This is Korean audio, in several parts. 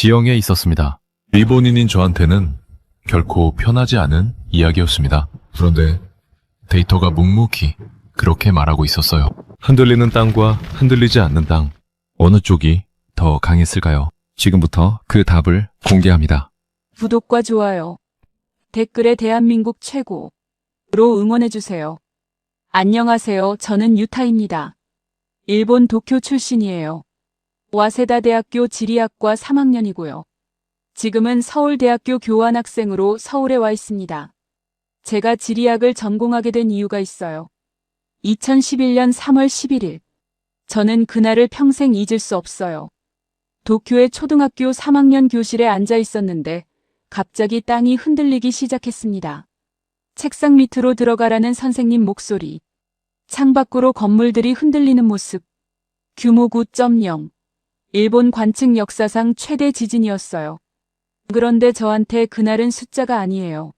지형에 있었습니다. 일본인인 저한테는 결코 편하지 않은 이야기였습니다. 그런데 데이터가 묵묵히 그렇게 말하고 있었어요. 흔들리는 땅과 흔들리지 않는 땅, 어느 쪽이 더 강했을까요? 지금부터 그 답을 공개합니다. 구독과 좋아요, 댓글에 대한민국 최고로 응원해주세요. 안녕하세요. 저는 유타입니다. 일본 도쿄 출신이에요. 와세다 대학교 지리학과 3학년이고요. 지금은 서울대학교 교환학생으로 서울에 와 있습니다. 제가 지리학을 전공하게 된 이유가 있어요. 2011년 3월 11일. 저는 그날을 평생 잊을 수 없어요. 도쿄의 초등학교 3학년 교실에 앉아 있었는데 갑자기 땅이 흔들리기 시작했습니다. 책상 밑으로 들어가라는 선생님 목소리. 창밖으로 건물들이 흔들리는 모습. 규모 9.0. 일본 관측 역사상 최대 지진이었어요. 그런데 저한테 그날은 숫자가 아니에요.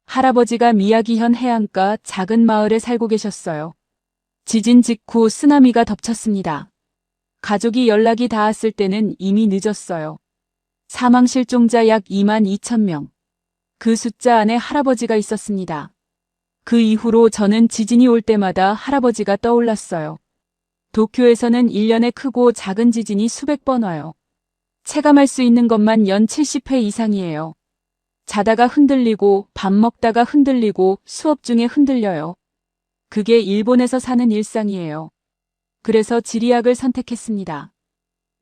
할아버지가 미야기현 해안가 작은 마을에 살고 계셨어요. 지진 직후 쓰나미가 덮쳤습니다. 가족이 연락이 닿았을 때는 이미 늦었어요. 사망 실종자 약 2만 2천 명. 그 숫자 안에 할아버지가 있었습니다. 그 이후로 저는 지진이 올 때마다 할아버지가 떠올랐어요. 도쿄에서는 1년에 크고 작은 지진이 수백 번 와요. 체감할 수 있는 것만 연 70회 이상이에요. 자다가 흔들리고 밥 먹다가 흔들리고 수업 중에 흔들려요. 그게 일본에서 사는 일상이에요. 그래서 지리학을 선택했습니다.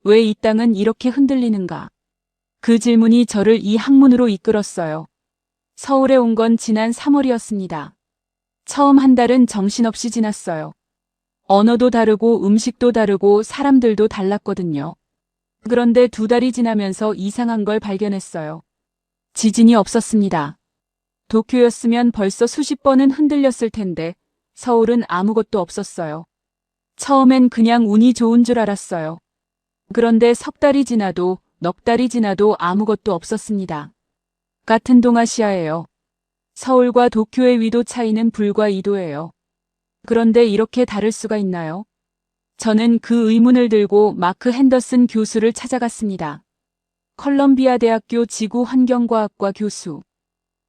왜 이 땅은 이렇게 흔들리는가? 그 질문이 저를 이 학문으로 이끌었어요. 서울에 온 건 지난 3월이었습니다. 처음 한 달은 정신없이 지났어요. 언어도 다르고 음식도 다르고 사람들도 달랐거든요. 그런데 2달이 지나면서 이상한 걸 발견했어요. 지진이 없었습니다. 도쿄였으면 벌써 수십 번은 흔들렸을 텐데 서울은 아무것도 없었어요. 처음엔 그냥 운이 좋은 줄 알았어요. 그런데 석 달이 지나도 넉 달이 지나도 아무것도 없었습니다. 같은 동아시아예요. 서울과 도쿄의 위도 차이는 불과 2도예요. 그런데 이렇게 다를 수가 있나요? 저는 그 의문을 들고 마크 핸더슨 교수를 찾아갔습니다. 컬럼비아 대학교 지구환경과학과 교수.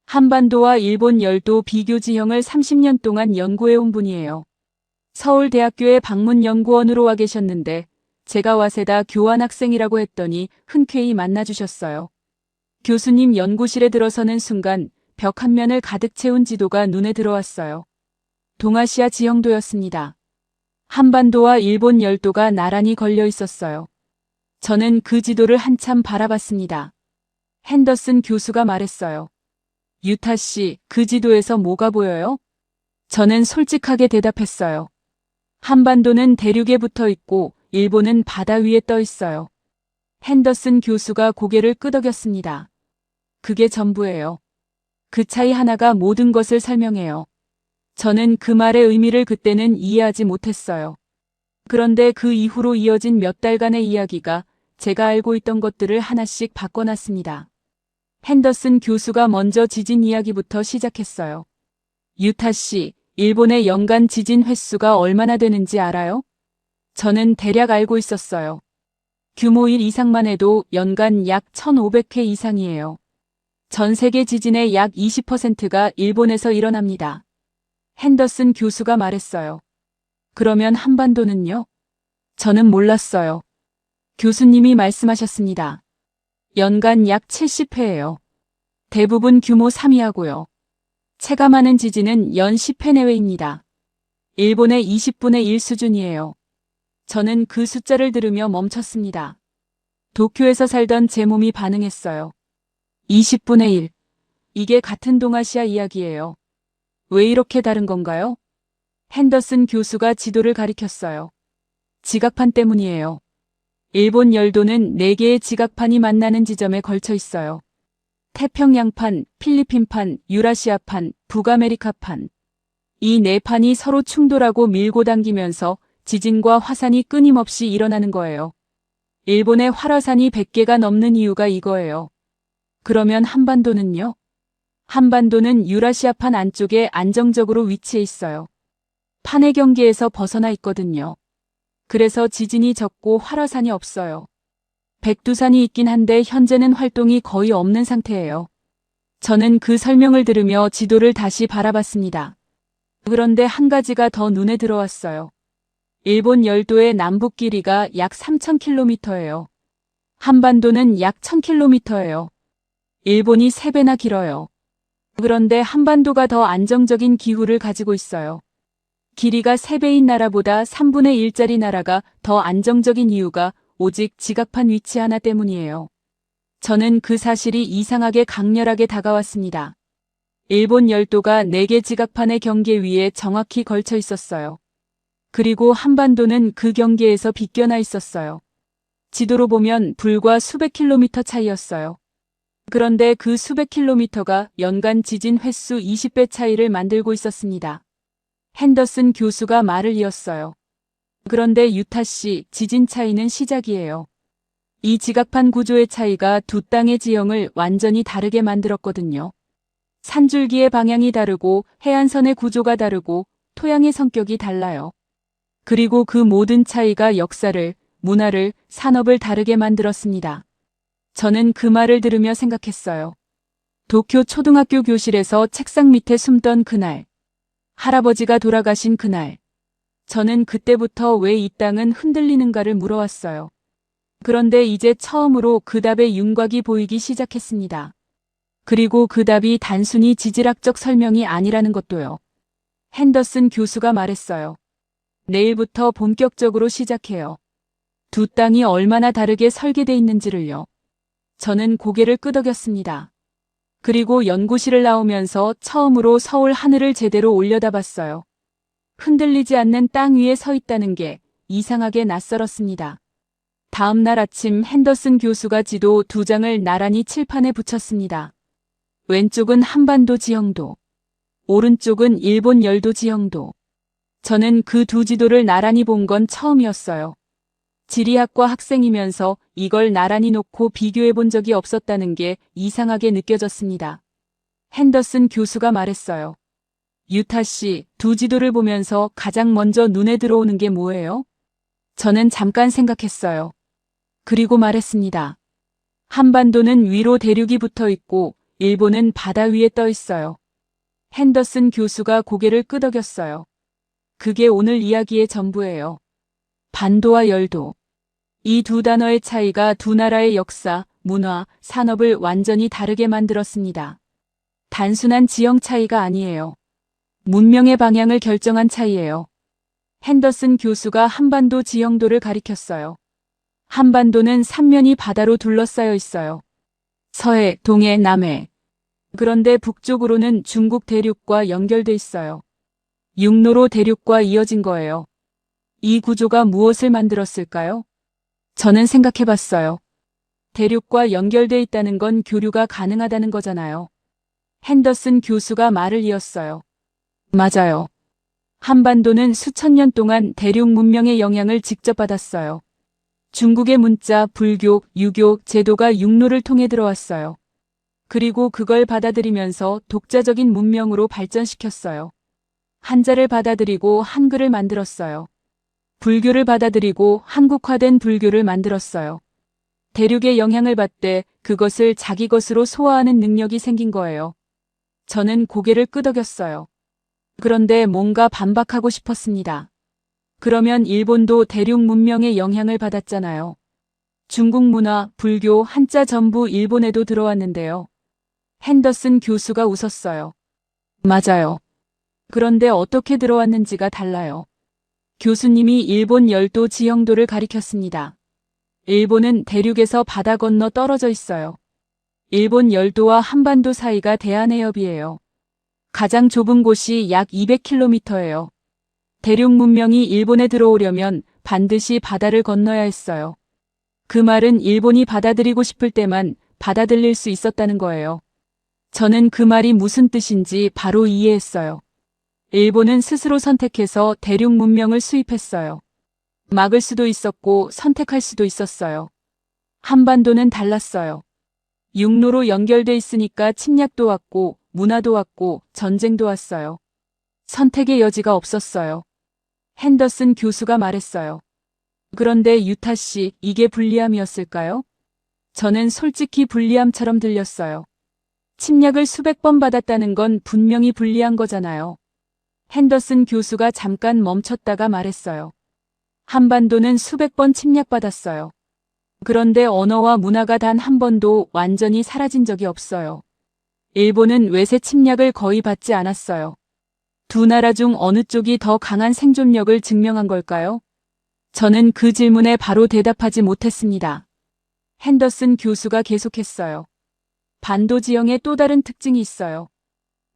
한반도와 일본 열도 비교 지형을 30년 동안 연구해온 분이에요. 서울대학교의 방문연구원으로 와 계셨는데 제가 와세다 교환학생이라고 했더니 흔쾌히 만나주셨어요. 교수님 연구실에 들어서는 순간 벽 한 면을 가득 채운 지도가 눈에 들어왔어요. 동아시아 지형도였습니다. 한반도와 일본 열도가 나란히 걸려 있었어요. 저는 그 지도를 한참 바라봤습니다. 핸더슨 교수가 말했어요. 유타 씨, 그 지도에서 뭐가 보여요? 저는 솔직하게 대답했어요. 한반도는 대륙에 붙어 있고 일본은 바다 위에 떠 있어요. 핸더슨 교수가 고개를 끄덕였습니다. 그게 전부예요. 그 차이 하나가 모든 것을 설명해요. 저는 그 말의 의미를 그때는 이해하지 못했어요. 그런데 그 이후로 이어진 몇 달간의 이야기가 제가 알고 있던 것들을 하나씩 바꿔놨습니다. 핸더슨 교수가 먼저 지진 이야기부터 시작했어요. 유타 씨, 일본의 연간 지진 횟수가 얼마나 되는지 알아요? 저는 대략 알고 있었어요. 규모 1 이상만 해도 연간 약 1,500회 이상이에요. 전 세계 지진의 약 20%가 일본에서 일어납니다. 핸더슨 교수가 말했어요. 그러면 한반도는요? 저는 몰랐어요. 교수님이 말씀하셨습니다. 연간 약 70회예요. 대부분 규모 3 이하고요. 체감하는 지진은 연 10회 내외입니다. 일본의 20분의 1 수준이에요. 저는 그 숫자를 들으며 멈췄습니다. 도쿄에서 살던 제 몸이 반응했어요. 20분의 1. 이게 같은 동아시아 이야기예요. 왜 이렇게 다른 건가요? 핸더슨 교수가 지도를 가리켰어요. 지각판 때문이에요. 일본 열도는 4개의 지각판이 만나는 지점에 걸쳐 있어요. 태평양판, 필리핀판, 유라시아판, 북아메리카판. 이 4판이 서로 충돌하고 밀고 당기면서 지진과 화산이 끊임없이 일어나는 거예요. 일본의 활화산이 100개가 넘는 이유가 이거예요. 그러면 한반도는요? 한반도는 유라시아판 안쪽에 안정적으로 위치해 있어요. 판의 경계에서 벗어나 있거든요. 그래서 지진이 적고 활화산이 없어요. 백두산이 있긴 한데 현재는 활동이 거의 없는 상태예요. 저는 그 설명을 들으며 지도를 다시 바라봤습니다. 그런데 한 가지가 더 눈에 들어왔어요. 일본 열도의 남북 길이가 약 3,000km예요. 한반도는 약 1,000km예요. 일본이 3배나 길어요. 그런데 한반도가 더 안정적인 기후를 가지고 있어요. 길이가 3배인 나라보다 3분의 1짜리 나라가 더 안정적인 이유가 오직 지각판 위치 하나 때문이에요. 저는 그 사실이 이상하게 강렬하게 다가왔습니다. 일본 열도가 4개 지각판의 경계 위에 정확히 걸쳐 있었어요. 그리고 한반도는 그 경계에서 비껴나 있었어요. 지도로 보면 불과 수백 킬로미터 차이였어요. 그런데 그 수백 킬로미터가 연간 지진 횟수 20배 차이를 만들고 있었습니다. 핸더슨 교수가 말을 이었어요. 그런데 유타 씨, 지진 차이는 시작이에요. 이 지각판 구조의 차이가 두 땅의 지형을 완전히 다르게 만들었거든요. 산줄기의 방향이 다르고 해안선의 구조가 다르고 토양의 성격이 달라요. 그리고 그 모든 차이가 역사를, 문화를, 산업을 다르게 만들었습니다. 저는 그 말을 들으며 생각했어요. 도쿄 초등학교 교실에서 책상 밑에 숨던 그날, 할아버지가 돌아가신 그날, 저는 그때부터 왜 이 땅은 흔들리는가를 물어왔어요. 그런데 이제 처음으로 그 답의 윤곽이 보이기 시작했습니다. 그리고 그 답이 단순히 지질학적 설명이 아니라는 것도요. 핸더슨 교수가 말했어요. 내일부터 본격적으로 시작해요. 두 땅이 얼마나 다르게 설계돼 있는지를요. 저는 고개를 끄덕였습니다. 그리고 연구실을 나오면서 처음으로 서울 하늘을 제대로 올려다봤어요. 흔들리지 않는 땅 위에 서 있다는 게 이상하게 낯설었습니다. 다음 날 아침 핸더슨 교수가 지도 2장을 나란히 칠판에 붙였습니다. 왼쪽은 한반도 지형도, 오른쪽은 일본 열도 지형도. 저는 그 두 지도를 나란히 본 건 처음이었어요. 지리학과 학생이면서 이걸 나란히 놓고 비교해 본 적이 없었다는 게 이상하게 느껴졌습니다. 핸더슨 교수가 말했어요. 유타 씨, 두 지도를 보면서 가장 먼저 눈에 들어오는 게 뭐예요? 저는 잠깐 생각했어요. 그리고 말했습니다. 한반도는 위로 대륙이 붙어 있고 일본은 바다 위에 떠 있어요. 핸더슨 교수가 고개를 끄덕였어요. 그게 오늘 이야기의 전부예요. 반도와 열도. 이 두 단어의 차이가 두 나라의 역사, 문화, 산업을 완전히 다르게 만들었습니다. 단순한 지형 차이가 아니에요. 문명의 방향을 결정한 차이예요. 핸더슨 교수가 한반도 지형도를 가리켰어요. 한반도는 삼면이 바다로 둘러싸여 있어요. 서해, 동해, 남해. 그런데 북쪽으로는 중국 대륙과 연결돼 있어요. 육로로 대륙과 이어진 거예요. 이 구조가 무엇을 만들었을까요? 저는 생각해봤어요. 대륙과 연결돼 있다는 건 교류가 가능하다는 거잖아요. 핸더슨 교수가 말을 이었어요. 맞아요. 한반도는 수천 년 동안 대륙 문명의 영향을 직접 받았어요. 중국의 문자, 불교, 유교, 제도가 육로를 통해 들어왔어요. 그리고 그걸 받아들이면서 독자적인 문명으로 발전시켰어요. 한자를 받아들이고 한글을 만들었어요. 불교를 받아들이고 한국화된 불교를 만들었어요. 대륙의 영향을 받되 그것을 자기 것으로 소화하는 능력이 생긴 거예요. 저는 고개를 끄덕였어요. 그런데 뭔가 반박하고 싶었습니다. 그러면 일본도 대륙 문명의 영향을 받았잖아요. 중국 문화, 불교, 한자 전부 일본에도 들어왔는데요. 핸더슨 교수가 웃었어요. 맞아요. 그런데 어떻게 들어왔는지가 달라요. 교수님이 일본 열도 지형도를 가리켰습니다. 일본은 대륙에서 바다 건너 떨어져 있어요. 일본 열도와 한반도 사이가 대한해협이에요. 가장 좁은 곳이 약 200km예요. 대륙 문명이 일본에 들어오려면 반드시 바다를 건너야 했어요. 그 말은 일본이 받아들이고 싶을 때만 받아들일 수 있었다는 거예요. 저는 그 말이 무슨 뜻인지 바로 이해했어요. 일본은 스스로 선택해서 대륙 문명을 수입했어요. 막을 수도 있었고 선택할 수도 있었어요. 한반도는 달랐어요. 육로로 연결돼 있으니까 침략도 왔고 문화도 왔고 전쟁도 왔어요. 선택의 여지가 없었어요. 핸더슨 교수가 말했어요. 그런데 유타 씨, 이게 불리함이었을까요? 저는 솔직히 불리함처럼 들렸어요. 침략을 수백 번 받았다는 건 분명히 불리한 거잖아요. 핸더슨 교수가 잠깐 멈췄다가 말했어요. 한반도는 수백 번 침략받았어요. 그런데 언어와 문화가 단 한 번도 완전히 사라진 적이 없어요. 일본은 외세 침략을 거의 받지 않았어요. 두 나라 중 어느 쪽이 더 강한 생존력을 증명한 걸까요? 저는 그 질문에 바로 대답하지 못했습니다. 핸더슨 교수가 계속했어요. 반도 지형에 또 다른 특징이 있어요.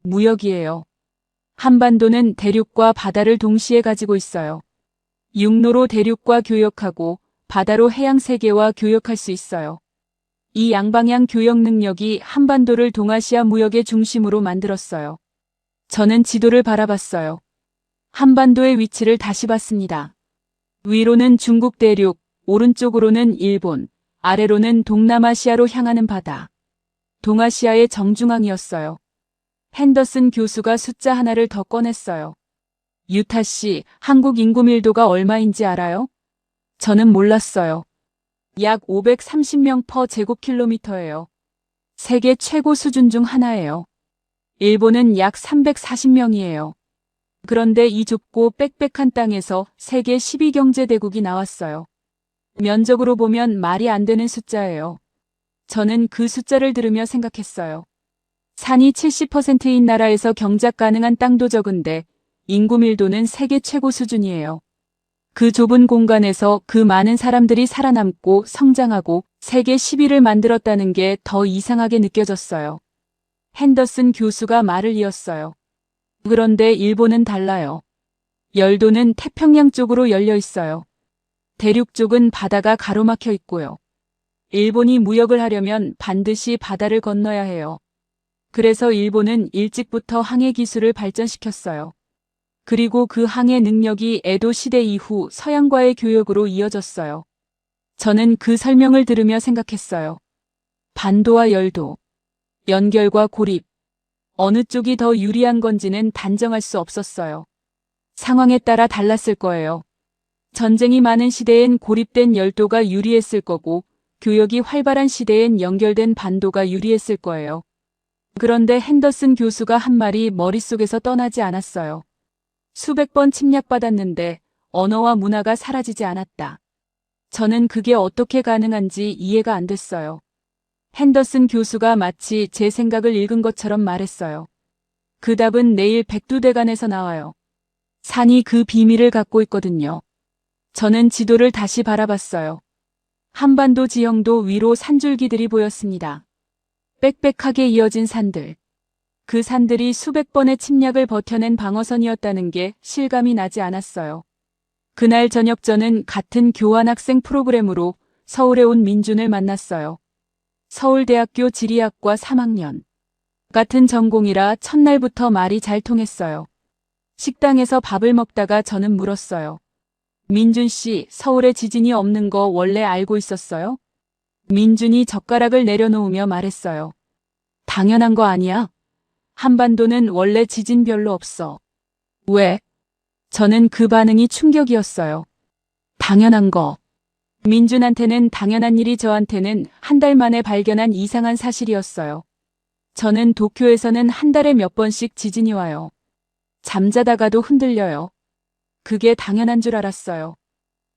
무역이에요. 한반도는 대륙과 바다를 동시에 가지고 있어요. 육로로 대륙과 교역하고 바다로 해양 세계와 교역할 수 있어요. 이 양방향 교역 능력이 한반도를 동아시아 무역의 중심으로 만들었어요. 저는 지도를 바라봤어요. 한반도의 위치를 다시 봤습니다. 위로는 중국 대륙, 오른쪽으로는 일본, 아래로는 동남아시아로 향하는 바다. 동아시아의 정중앙이었어요. 핸더슨 교수가 숫자 하나를 더 꺼냈어요. 유타 씨, 한국 인구 밀도가 얼마인지 알아요? 저는 몰랐어요. 약 530명 퍼 제곱킬로미터예요. 세계 최고 수준 중 하나예요. 일본은 약 340명이에요. 그런데 이 좁고 빽빽한 땅에서 세계 12경제대국이 나왔어요. 면적으로 보면 말이 안 되는 숫자예요. 저는 그 숫자를 들으며 생각했어요. 산이 70%인 나라에서 경작 가능한 땅도 적은데 인구 밀도는 세계 최고 수준이에요. 그 좁은 공간에서 그 많은 사람들이 살아남고 성장하고 세계 10위를 만들었다는 게 더 이상하게 느껴졌어요. 핸더슨 교수가 말을 이었어요. 그런데 일본은 달라요. 열도는 태평양 쪽으로 열려 있어요. 대륙 쪽은 바다가 가로막혀 있고요. 일본이 무역을 하려면 반드시 바다를 건너야 해요. 그래서 일본은 일찍부터 항해 기술을 발전시켰어요. 그리고 그 항해 능력이 에도 시대 이후 서양과의 교역으로 이어졌어요. 저는 그 설명을 들으며 생각했어요. 반도와 열도, 연결과 고립, 어느 쪽이 더 유리한 건지는 단정할 수 없었어요. 상황에 따라 달랐을 거예요. 전쟁이 많은 시대엔 고립된 열도가 유리했을 거고, 교역이 활발한 시대엔 연결된 반도가 유리했을 거예요. 그런데 핸더슨 교수가 한 말이 머릿속에서 떠나지 않았어요. 수백 번 침략받았는데 언어와 문화가 사라지지 않았다. 저는 그게 어떻게 가능한지 이해가 안 됐어요. 핸더슨 교수가 마치 제 생각을 읽은 것처럼 말했어요. 그 답은 내일 백두대간에서 나와요. 산이 그 비밀을 갖고 있거든요. 저는 지도를 다시 바라봤어요. 한반도 지형도 위로 산줄기들이 보였습니다. 빽빽하게 이어진 산들. 그 산들이 수백 번의 침략을 버텨낸 방어선이었다는 게 실감이 나지 않았어요. 그날 저녁 저는 같은 교환학생 프로그램으로 서울에 온 민준을 만났어요. 서울대학교 지리학과 3학년. 같은 전공이라 첫날부터 말이 잘 통했어요. 식당에서 밥을 먹다가 저는 물었어요. 민준 씨, 서울에 지진이 없는 거 원래 알고 있었어요? 민준이 젓가락을 내려놓으며 말했어요. 당연한 거 아니야? 한반도는 원래 지진 별로 없어. 왜? 저는 그 반응이 충격이었어요. 당연한 거. 민준한테는 당연한 일이 저한테는 한 달 만에 발견한 이상한 사실이었어요. 저는 도쿄에서는 한 달에 몇 번씩 지진이 와요. 잠자다가도 흔들려요. 그게 당연한 줄 알았어요.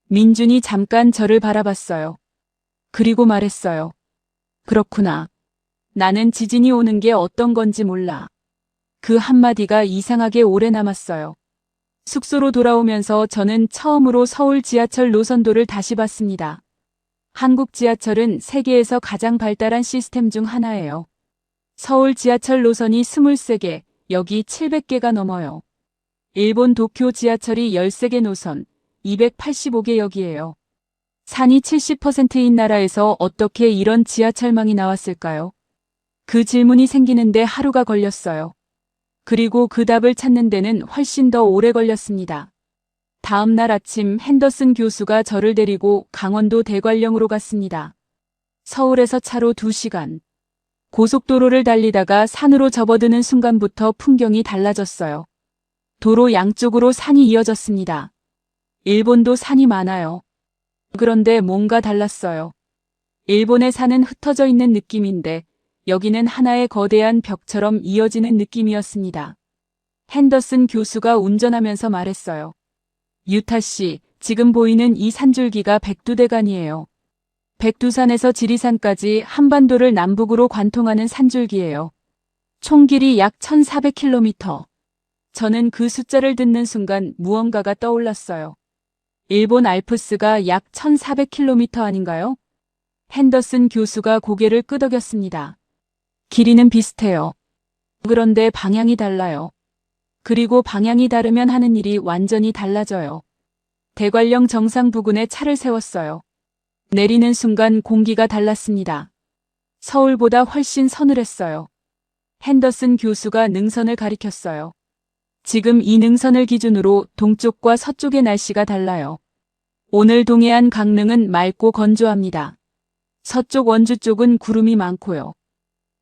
민준이 잠깐 저를 바라봤어요. 그리고 말했어요. 그렇구나. 나는 지진이 오는 게 어떤 건지 몰라. 그 한마디가 이상하게 오래 남았어요. 숙소로 돌아오면서 저는 처음으로 서울 지하철 노선도를 다시 봤습니다. 한국 지하철은 세계에서 가장 발달한 시스템 중 하나예요. 서울 지하철 노선이 23개, 여기 700개가 넘어요. 일본 도쿄 지하철이 13개 노선, 285개 역이에요. 산이 70%인 나라에서 어떻게 이런 지하철망이 나왔을까요? 그 질문이 생기는데 하루가 걸렸어요. 그리고 그 답을 찾는 데는 훨씬 더 오래 걸렸습니다. 다음 날 아침 핸더슨 교수가 저를 데리고 강원도 대관령으로 갔습니다. 서울에서 차로 2시간. 고속도로를 달리다가 산으로 접어드는 순간부터 풍경이 달라졌어요. 도로 양쪽으로 산이 이어졌습니다. 일본도 산이 많아요. 그런데 뭔가 달랐어요. 일본의 산은 흩어져 있는 느낌인데 여기는 하나의 거대한 벽처럼 이어지는 느낌이었습니다. 핸더슨 교수가 운전하면서 말했어요. 유타 씨, 지금 보이는 이 산줄기가 백두대간이에요. 백두산에서 지리산까지 한반도를 남북으로 관통하는 산줄기예요. 총 길이 약 1400km. 저는 그 숫자를 듣는 순간 무언가가 떠올랐어요. 일본 알프스가 약 1400km 아닌가요? 핸더슨 교수가 고개를 끄덕였습니다. 길이는 비슷해요. 그런데 방향이 달라요. 그리고 방향이 다르면 하는 일이 완전히 달라져요. 대관령 정상 부근에 차를 세웠어요. 내리는 순간 공기가 달랐습니다. 서울보다 훨씬 서늘했어요. 핸더슨 교수가 능선을 가리켰어요. 지금 이 능선을 기준으로 동쪽과 서쪽의 날씨가 달라요. 오늘 동해안 강릉은 맑고 건조합니다. 서쪽 원주 쪽은 구름이 많고요.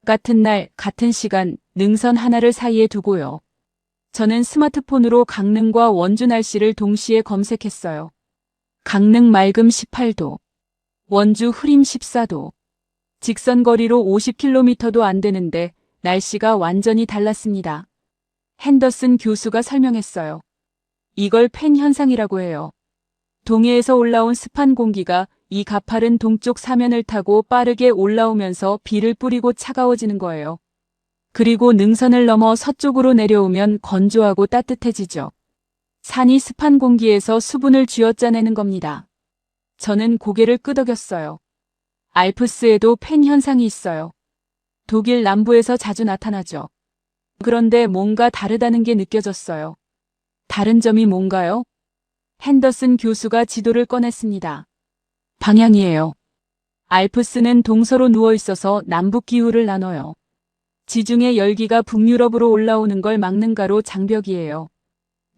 같은 날, 같은 시간, 능선 하나를 사이에 두고요. 저는 스마트폰으로 강릉과 원주 날씨를 동시에 검색했어요. 강릉 맑음 18도, 원주 흐림 14도. 직선 거리로 50km도 안 되는데 날씨가 완전히 달랐습니다. 핸더슨 교수가 설명했어요. 이걸 팬 현상이라고 해요. 동해에서 올라온 습한 공기가 이 가파른 동쪽 사면을 타고 빠르게 올라오면서 비를 뿌리고 차가워지는 거예요. 그리고 능선을 넘어 서쪽으로 내려오면 건조하고 따뜻해지죠. 산이 습한 공기에서 수분을 쥐어짜내는 겁니다. 저는 고개를 끄덕였어요. 알프스에도 팬 현상이 있어요. 독일 남부에서 자주 나타나죠. 그런데 뭔가 다르다는 게 느껴졌어요. 다른 점이 뭔가요? 핸더슨 교수가 지도를 꺼냈습니다. 방향이에요. 알프스는 동서로 누워 있어서 남북 기후를 나눠요. 지중해 열기가 북유럽으로 올라오는 걸 막는 가로 장벽이에요.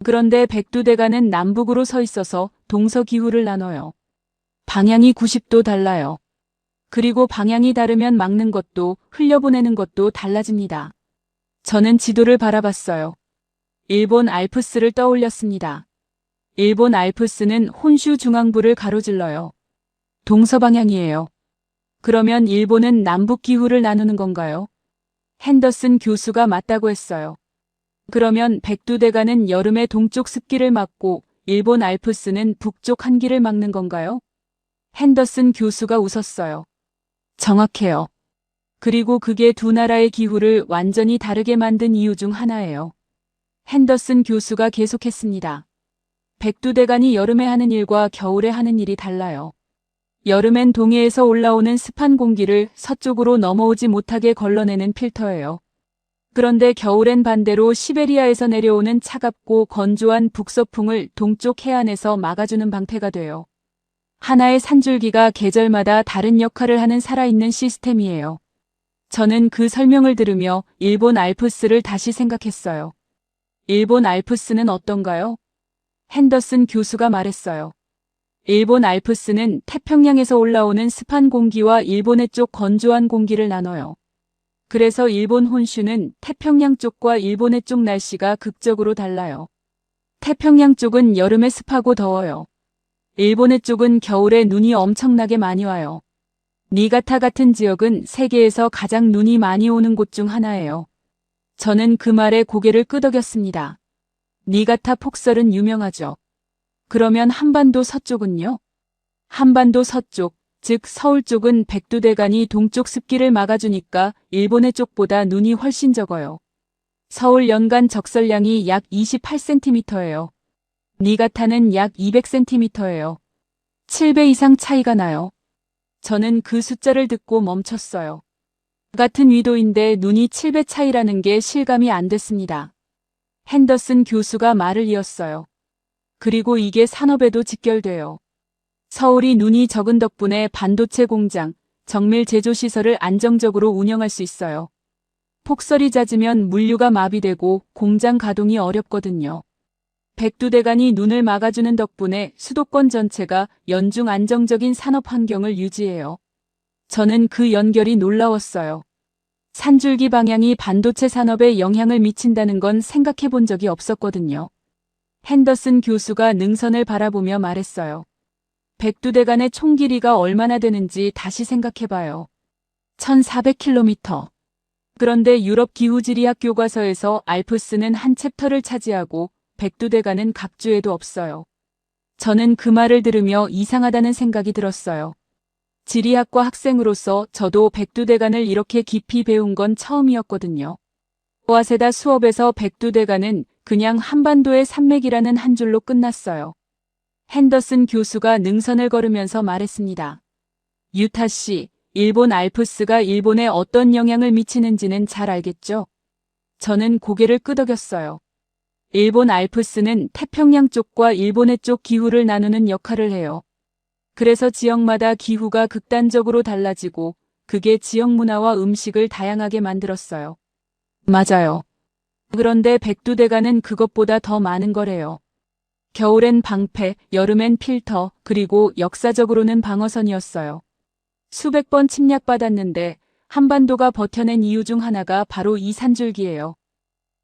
그런데 백두대간은 남북으로 서 있어서 동서 기후를 나눠요. 방향이 90도 달라요. 그리고 방향이 다르면 막는 것도 흘려보내는 것도 달라집니다. 저는 지도를 바라봤어요. 일본 알프스를 떠올렸습니다. 일본 알프스는 혼슈 중앙부를 가로질러요. 동서방향이에요. 그러면 일본은 남북 기후를 나누는 건가요? 핸더슨 교수가 맞다고 했어요. 그러면 백두대간은 여름에 동쪽 습기를 막고 일본 알프스는 북쪽 한기를 막는 건가요? 핸더슨 교수가 웃었어요. 정확해요. 그리고 그게 두 나라의 기후를 완전히 다르게 만든 이유 중 하나예요. 핸더슨 교수가 계속했습니다. 백두대간이 여름에 하는 일과 겨울에 하는 일이 달라요. 여름엔 동해에서 올라오는 습한 공기를 서쪽으로 넘어오지 못하게 걸러내는 필터예요. 그런데 겨울엔 반대로 시베리아에서 내려오는 차갑고 건조한 북서풍을 동쪽 해안에서 막아주는 방패가 돼요. 하나의 산줄기가 계절마다 다른 역할을 하는 살아있는 시스템이에요. 저는 그 설명을 들으며 일본 알프스를 다시 생각했어요. 일본 알프스는 어떤가요? 핸더슨 교수가 말했어요. 일본 알프스는 태평양에서 올라오는 습한 공기와 일본의 쪽 건조한 공기를 나눠요. 그래서 일본 혼슈는 태평양 쪽과 일본의 쪽 날씨가 극적으로 달라요. 태평양 쪽은 여름에 습하고 더워요. 일본의 쪽은 겨울에 눈이 엄청나게 많이 와요. 니가타 같은 지역은 세계에서 가장 눈이 많이 오는 곳 중 하나예요. 저는 그 말에 고개를 끄덕였습니다. 니가타 폭설은 유명하죠. 그러면 한반도 서쪽은요? 한반도 서쪽, 즉 서울 쪽은 백두대간이 동쪽 습기를 막아주니까 일본의 쪽보다 눈이 훨씬 적어요. 서울 연간 적설량이 약 28cm예요. 니가타는 약 200cm예요. 7배 이상 차이가 나요. 저는 그 숫자를 듣고 멈췄어요. 같은 위도인데 눈이 7배 차이라는 게 실감이 안 됐습니다. 핸더슨 교수가 말을 이었어요. 그리고 이게 산업에도 직결돼요. 서울이 눈이 적은 덕분에 반도체 공장, 정밀 제조 시설을 안정적으로 운영할 수 있어요. 폭설이 잦으면 물류가 마비되고 공장 가동이 어렵거든요. 백두대간이 눈을 막아주는 덕분에 수도권 전체가 연중 안정적인 산업 환경을 유지해요. 저는 그 연결이 놀라웠어요. 산줄기 방향이 반도체 산업에 영향을 미친다는 건 생각해 본 적이 없었거든요. 핸더슨 교수가 능선을 바라보며 말했어요. 백두대간의 총 길이가 얼마나 되는지 다시 생각해봐요. 1400km. 그런데 유럽 기후지리학 교과서에서 알프스는 한 챕터를 차지하고 백두대간은 각주에도 없어요. 저는 그 말을 들으며 이상하다는 생각이 들었어요. 지리학과 학생으로서 저도 백두대간을 이렇게 깊이 배운 건 처음이었거든요. 와세다 수업에서 백두대간은 그냥 한반도의 산맥이라는 한 줄로 끝났어요. 핸더슨 교수가 능선을 걸으면서 말했습니다. 유타 씨, 일본 알프스가 일본에 어떤 영향을 미치는지는 잘 알겠죠? 저는 고개를 끄덕였어요. 일본 알프스는 태평양 쪽과 일본해 쪽 기후를 나누는 역할을 해요. 그래서 지역마다 기후가 극단적으로 달라지고 그게 지역 문화와 음식을 다양하게 만들었어요. 맞아요. 그런데 백두대간은 그것보다 더 많은 거래요. 겨울엔 방패, 여름엔 필터, 그리고 역사적으로는 방어선이었어요. 수백 번 침략받았는데 한반도가 버텨낸 이유 중 하나가 바로 이 산줄기예요.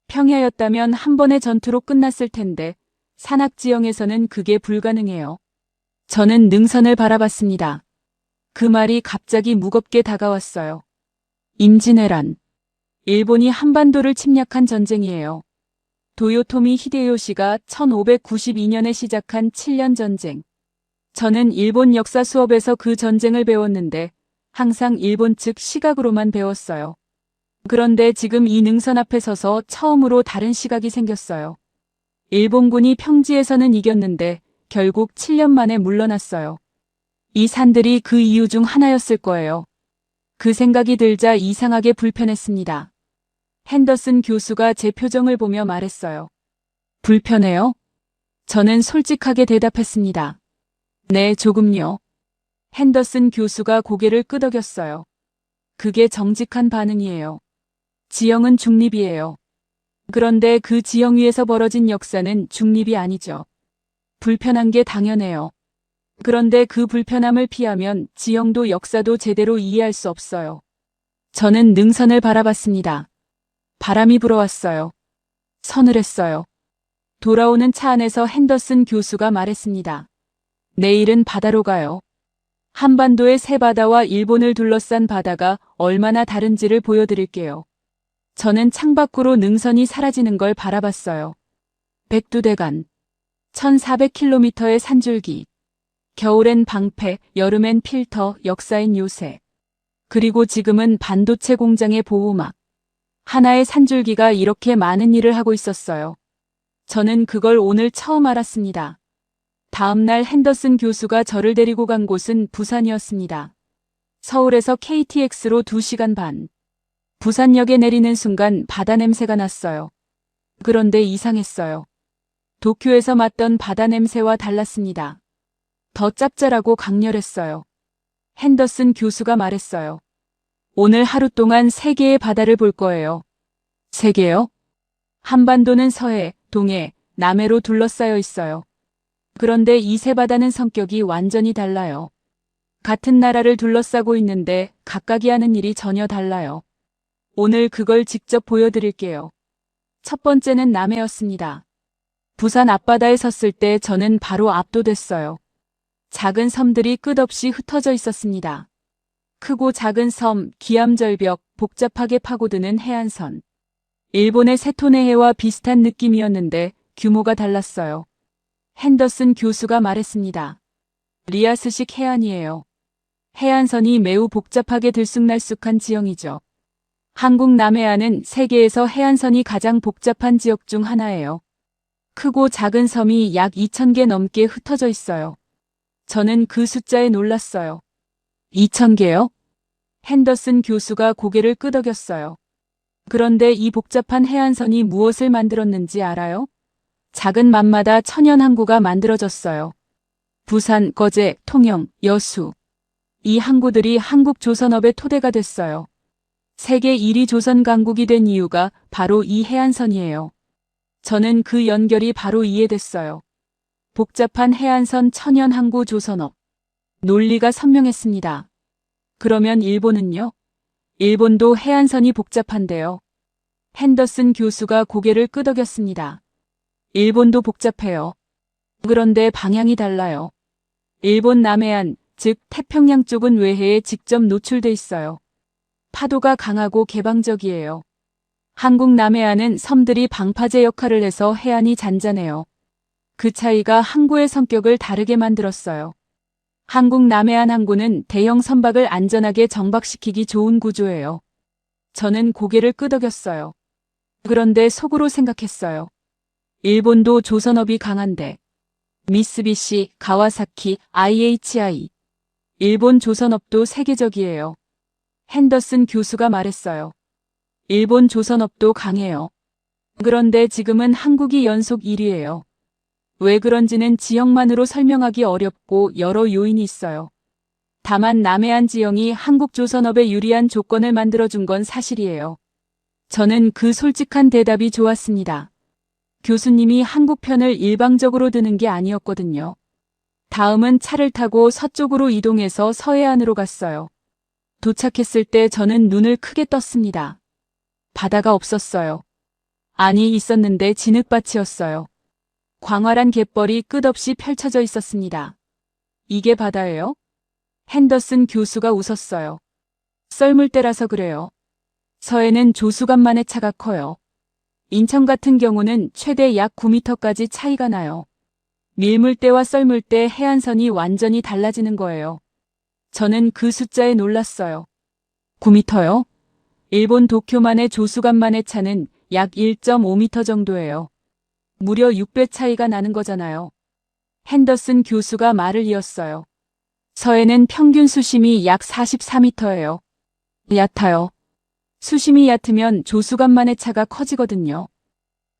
평야였다면 한 번의 전투로 끝났을 텐데 산악지형에서는 그게 불가능해요. 저는 능선을 바라봤습니다. 그 말이 갑자기 무겁게 다가왔어요. 임진왜란. 일본이 한반도를 침략한 전쟁이에요. 도요토미 히데요시가 1592년에 시작한 7년 전쟁. 저는 일본 역사 수업에서 그 전쟁을 배웠는데 항상 일본 측 시각으로만 배웠어요. 그런데 지금 이 능선 앞에 서서 처음으로 다른 시각이 생겼어요. 일본군이 평지에서는 이겼는데 결국 7년 만에 물러났어요. 이 산들이 그 이유 중 하나였을 거예요. 그 생각이 들자 이상하게 불편했습니다. 핸더슨 교수가 제 표정을 보며 말했어요. 불편해요? 저는 솔직하게 대답했습니다. 네, 조금요. 핸더슨 교수가 고개를 끄덕였어요. 그게 정직한 반응이에요. 지형은 중립이에요. 그런데 그 지형 위에서 벌어진 역사는 중립이 아니죠. 불편한 게 당연해요. 그런데 그 불편함을 피하면 지형도 역사도 제대로 이해할 수 없어요. 저는 능선을 바라봤습니다. 바람이 불어왔어요. 서늘했어요. 돌아오는 차 안에서 핸더슨 교수가 말했습니다. 내일은 바다로 가요. 한반도의 새 바다와 일본을 둘러싼 바다가 얼마나 다른지를 보여드릴게요. 저는 창밖으로 능선이 사라지는 걸 바라봤어요. 백두대간. 1400km의 산줄기. 겨울엔 방패, 여름엔 필터, 역사엔 요새. 그리고 지금은 반도체 공장의 보호막. 하나의 산줄기가 이렇게 많은 일을 하고 있었어요. 저는 그걸 오늘 처음 알았습니다. 다음 날 핸더슨 교수가 저를 데리고 간 곳은 부산이었습니다. 서울에서 KTX로 2시간 반. 부산역에 내리는 순간 바다 냄새가 났어요. 그런데 이상했어요. 도쿄에서 맡던 바다 냄새와 달랐습니다. 더 짭짤하고 강렬했어요. 핸더슨 교수가 말했어요. 오늘 하루 동안 3개의 바다를 볼 거예요. 3개요? 한반도는 서해, 동해, 남해로 둘러싸여 있어요. 그런데 이 세 바다는 성격이 완전히 달라요. 같은 나라를 둘러싸고 있는데 각각이 하는 일이 전혀 달라요. 오늘 그걸 직접 보여드릴게요. 첫 번째는 남해였습니다. 부산 앞바다에 섰을 때 저는 바로 압도됐어요. 작은 섬들이 끝없이 흩어져 있었습니다. 크고 작은 섬, 기암절벽, 복잡하게 파고드는 해안선. 일본의 세토네 해와 비슷한 느낌이었는데 규모가 달랐어요. 핸더슨 교수가 말했습니다. 리아스식 해안이에요. 해안선이 매우 복잡하게 들쑥날쑥한 지형이죠. 한국 남해안은 세계에서 해안선이 가장 복잡한 지역 중 하나예요. 크고 작은 섬이 약 2,000개 넘게 흩어져 있어요. 저는 그 숫자에 놀랐어요. 2,000개요? 핸더슨 교수가 고개를 끄덕였어요. 그런데 이 복잡한 해안선이 무엇을 만들었는지 알아요? 작은 맘마다 천연 항구가 만들어졌어요. 부산, 거제, 통영, 여수. 이 항구들이 한국 조선업의 토대가 됐어요. 세계 1위 조선 강국이 된 이유가 바로 이 해안선이에요. 저는 그 연결이 바로 이해됐어요. 복잡한 해안선 천연 항구 조선업. 논리가 선명했습니다. 그러면 일본은요? 일본도 해안선이 복잡한데요. 핸더슨 교수가 고개를 끄덕였습니다. 일본도 복잡해요. 그런데 방향이 달라요. 일본 남해안, 즉 태평양 쪽은 외해에 직접 노출돼 있어요. 파도가 강하고 개방적이에요. 한국 남해안은 섬들이 방파제 역할을 해서 해안이 잔잔해요. 그 차이가 항구의 성격을 다르게 만들었어요. 한국 남해안 항구는 대형 선박을 안전하게 정박시키기 좋은 구조예요. 저는 고개를 끄덕였어요. 그런데 속으로 생각했어요. 일본도 조선업이 강한데. 미쓰비시, 가와사키, IHI. 일본 조선업도 세계적이에요. 핸더슨 교수가 말했어요. 일본 조선업도 강해요. 그런데 지금은 한국이 연속 1위예요. 왜 그런지는 지형만으로 설명하기 어렵고 여러 요인이 있어요. 다만 남해안 지형이 한국 조선업에 유리한 조건을 만들어준 건 사실이에요. 저는 그 솔직한 대답이 좋았습니다. 교수님이 한국 편을 일방적으로 드는 게 아니었거든요. 다음은 차를 타고 서쪽으로 이동해서 서해안으로 갔어요. 도착했을 때 저는 눈을 크게 떴습니다. 바다가 없었어요. 아니, 있었는데 진흙밭이었어요. 광활한 갯벌이 끝없이 펼쳐져 있었습니다. 이게 바다예요? 핸더슨 교수가 웃었어요. 썰물 때라서 그래요. 서해는 조수간만의 차가 커요. 인천 같은 경우는 최대 약 9m까지 차이가 나요. 밀물대와 썰물대 해안선이 완전히 달라지는 거예요. 저는 그 숫자에 놀랐어요. 9m요? 일본 도쿄만의 조수간만의 차는 약 1.5m 정도예요. 무려 6배 차이가 나는 거잖아요. 핸더슨 교수가 말을 이었어요. 서해는 평균 수심이 약 44m예요. 얕아요. 수심이 얕으면 조수간만의 차가 커지거든요.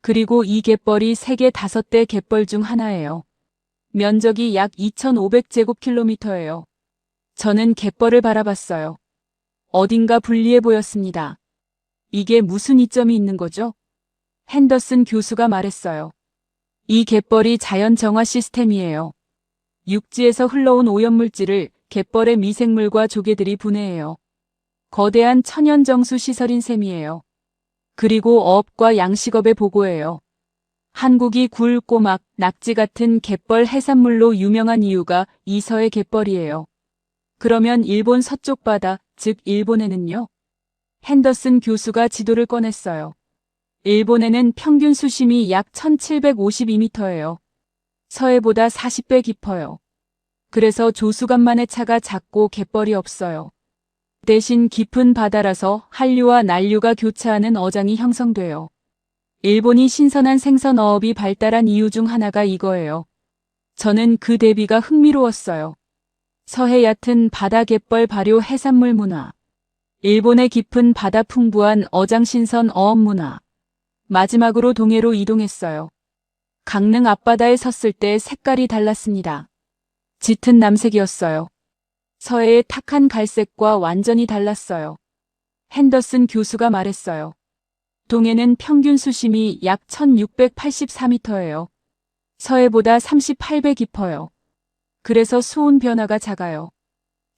그리고 이 갯벌이 세계 5대 갯벌 중 하나예요. 면적이 약 2,500제곱킬로미터예요. 저는 갯벌을 바라봤어요. 어딘가 불리해 보였습니다. 이게 무슨 이점이 있는 거죠? 핸더슨 교수가 말했어요. 이 갯벌이 자연 정화 시스템이에요. 육지에서 흘러온 오염물질을 갯벌의 미생물과 조개들이 분해해요. 거대한 천연정수 시설인 셈이에요. 그리고 어업과 양식업의 보고예요. 한국이 굴, 꼬막, 낙지 같은 갯벌 해산물로 유명한 이유가 이 서해 갯벌이에요. 그러면 일본 서쪽 바다, 즉 일본해는요? 핸더슨 교수가 지도를 꺼냈어요. 일본해는 평균 수심이 약 1752m예요. 서해보다 40배 깊어요. 그래서 조수간만의 차가 작고 갯벌이 없어요. 대신 깊은 바다라서 한류와 난류가 교차하는 어장이 형성돼요. 일본이 신선한 생선 어업이 발달한 이유 중 하나가 이거예요. 저는 그 대비가 흥미로웠어요. 서해 얕은 바다 갯벌 발효 해산물 문화. 일본의 깊은 바다 풍부한 어장 신선 어업 문화. 마지막으로 동해로 이동했어요. 강릉 앞바다에 섰을 때 색깔이 달랐습니다. 짙은 남색이었어요. 서해의 탁한 갈색과 완전히 달랐어요. 핸더슨 교수가 말했어요. 동해는 평균 수심이 약 1684m예요. 서해보다 38배 깊어요. 그래서 수온 변화가 작아요.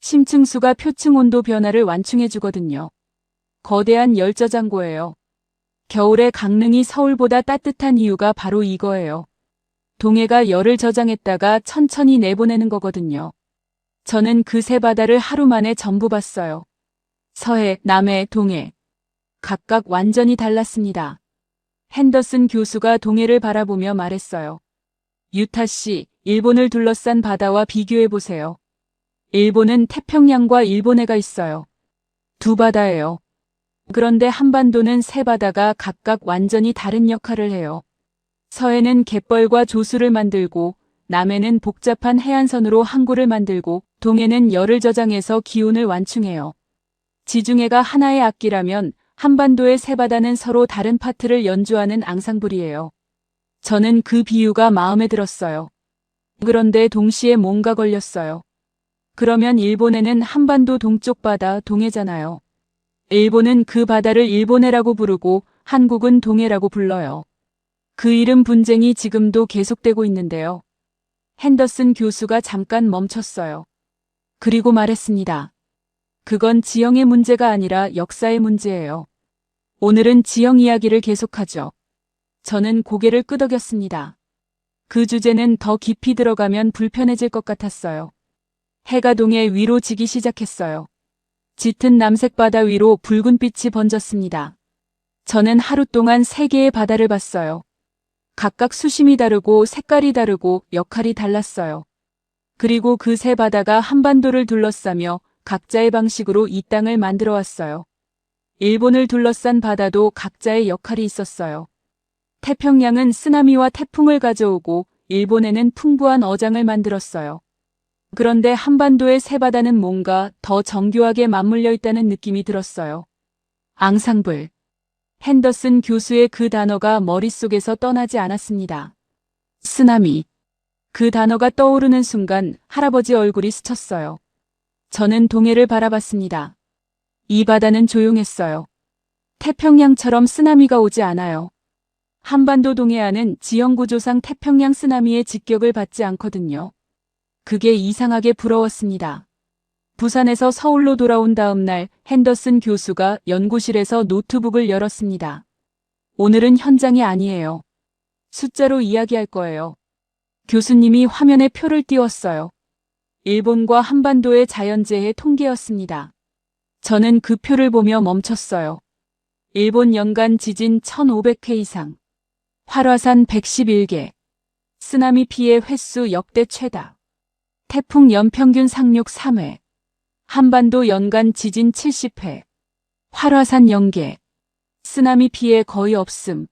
심층수가 표층 온도 변화를 완충해주거든요. 거대한 열저장고예요. 겨울에 강릉이 서울보다 따뜻한 이유가 바로 이거예요. 동해가 열을 저장했다가 천천히 내보내는 거거든요. 저는 그 세 바다를 하루 만에 전부 봤어요. 서해, 남해, 동해. 각각 완전히 달랐습니다. 핸더슨 교수가 동해를 바라보며 말했어요. 유타 씨, 일본을 둘러싼 바다와 비교해보세요. 일본은 태평양과 일본해가 있어요. 두 바다예요. 그런데 한반도는 세 바다가 각각 완전히 다른 역할을 해요. 서해는 갯벌과 조수를 만들고, 남해는 복잡한 해안선으로 항구를 만들고, 동해는 열을 저장해서 기온을 완충해요. 지중해가 하나의 악기라면 한반도의 세 바다는 서로 다른 파트를 연주하는 앙상블이에요. 저는 그 비유가 마음에 들었어요. 그런데 동시에 뭔가 걸렸어요. 그러면 일본해는 한반도 동쪽 바다 동해잖아요. 일본은 그 바다를 일본해라고 부르고 한국은 동해라고 불러요. 그 이름 분쟁이 지금도 계속되고 있는데요. 핸더슨 교수가 잠깐 멈췄어요. 그리고 말했습니다. 그건 지형의 문제가 아니라 역사의 문제예요. 오늘은 지형 이야기를 계속하죠. 저는 고개를 끄덕였습니다. 그 주제는 더 깊이 들어가면 불편해질 것 같았어요. 해가 동해 위로 지기 시작했어요. 짙은 남색 바다 위로 붉은 빛이 번졌습니다. 저는 하루 동안 3개의 바다를 봤어요. 각각 수심이 다르고 색깔이 다르고 역할이 달랐어요. 그리고 그 세 바다가 한반도를 둘러싸며 각자의 방식으로 이 땅을 만들어 왔어요. 일본을 둘러싼 바다도 각자의 역할이 있었어요. 태평양은 쓰나미와 태풍을 가져오고 일본에는 풍부한 어장을 만들었어요. 그런데 한반도의 세 바다는 뭔가 더 정교하게 맞물려 있다는 느낌이 들었어요. 앙상블. 핸더슨 교수의 그 단어가 머릿속에서 떠나지 않았습니다. 쓰나미. 그 단어가 떠오르는 순간 할아버지 얼굴이 스쳤어요. 저는 동해를 바라봤습니다. 이 바다는 조용했어요. 태평양처럼 쓰나미가 오지 않아요. 한반도 동해안은 지형구조상 태평양 쓰나미의 직격을 받지 않거든요. 그게 이상하게 부러웠습니다. 부산에서 서울로 돌아온 다음 날 핸더슨 교수가 연구실에서 노트북을 열었습니다. 오늘은 현장이 아니에요. 숫자로 이야기할 거예요. 교수님이 화면에 표를 띄웠어요. 일본과 한반도의 자연재해 통계였습니다. 저는 그 표를 보며 멈췄어요. 일본 연간 지진 1500회 이상. 활화산 111개. 쓰나미 피해 횟수 역대 최다. 태풍 연평균 상륙 3회. 한반도 연간 지진 70회. 활화산 0개. 쓰나미 피해 거의 없음.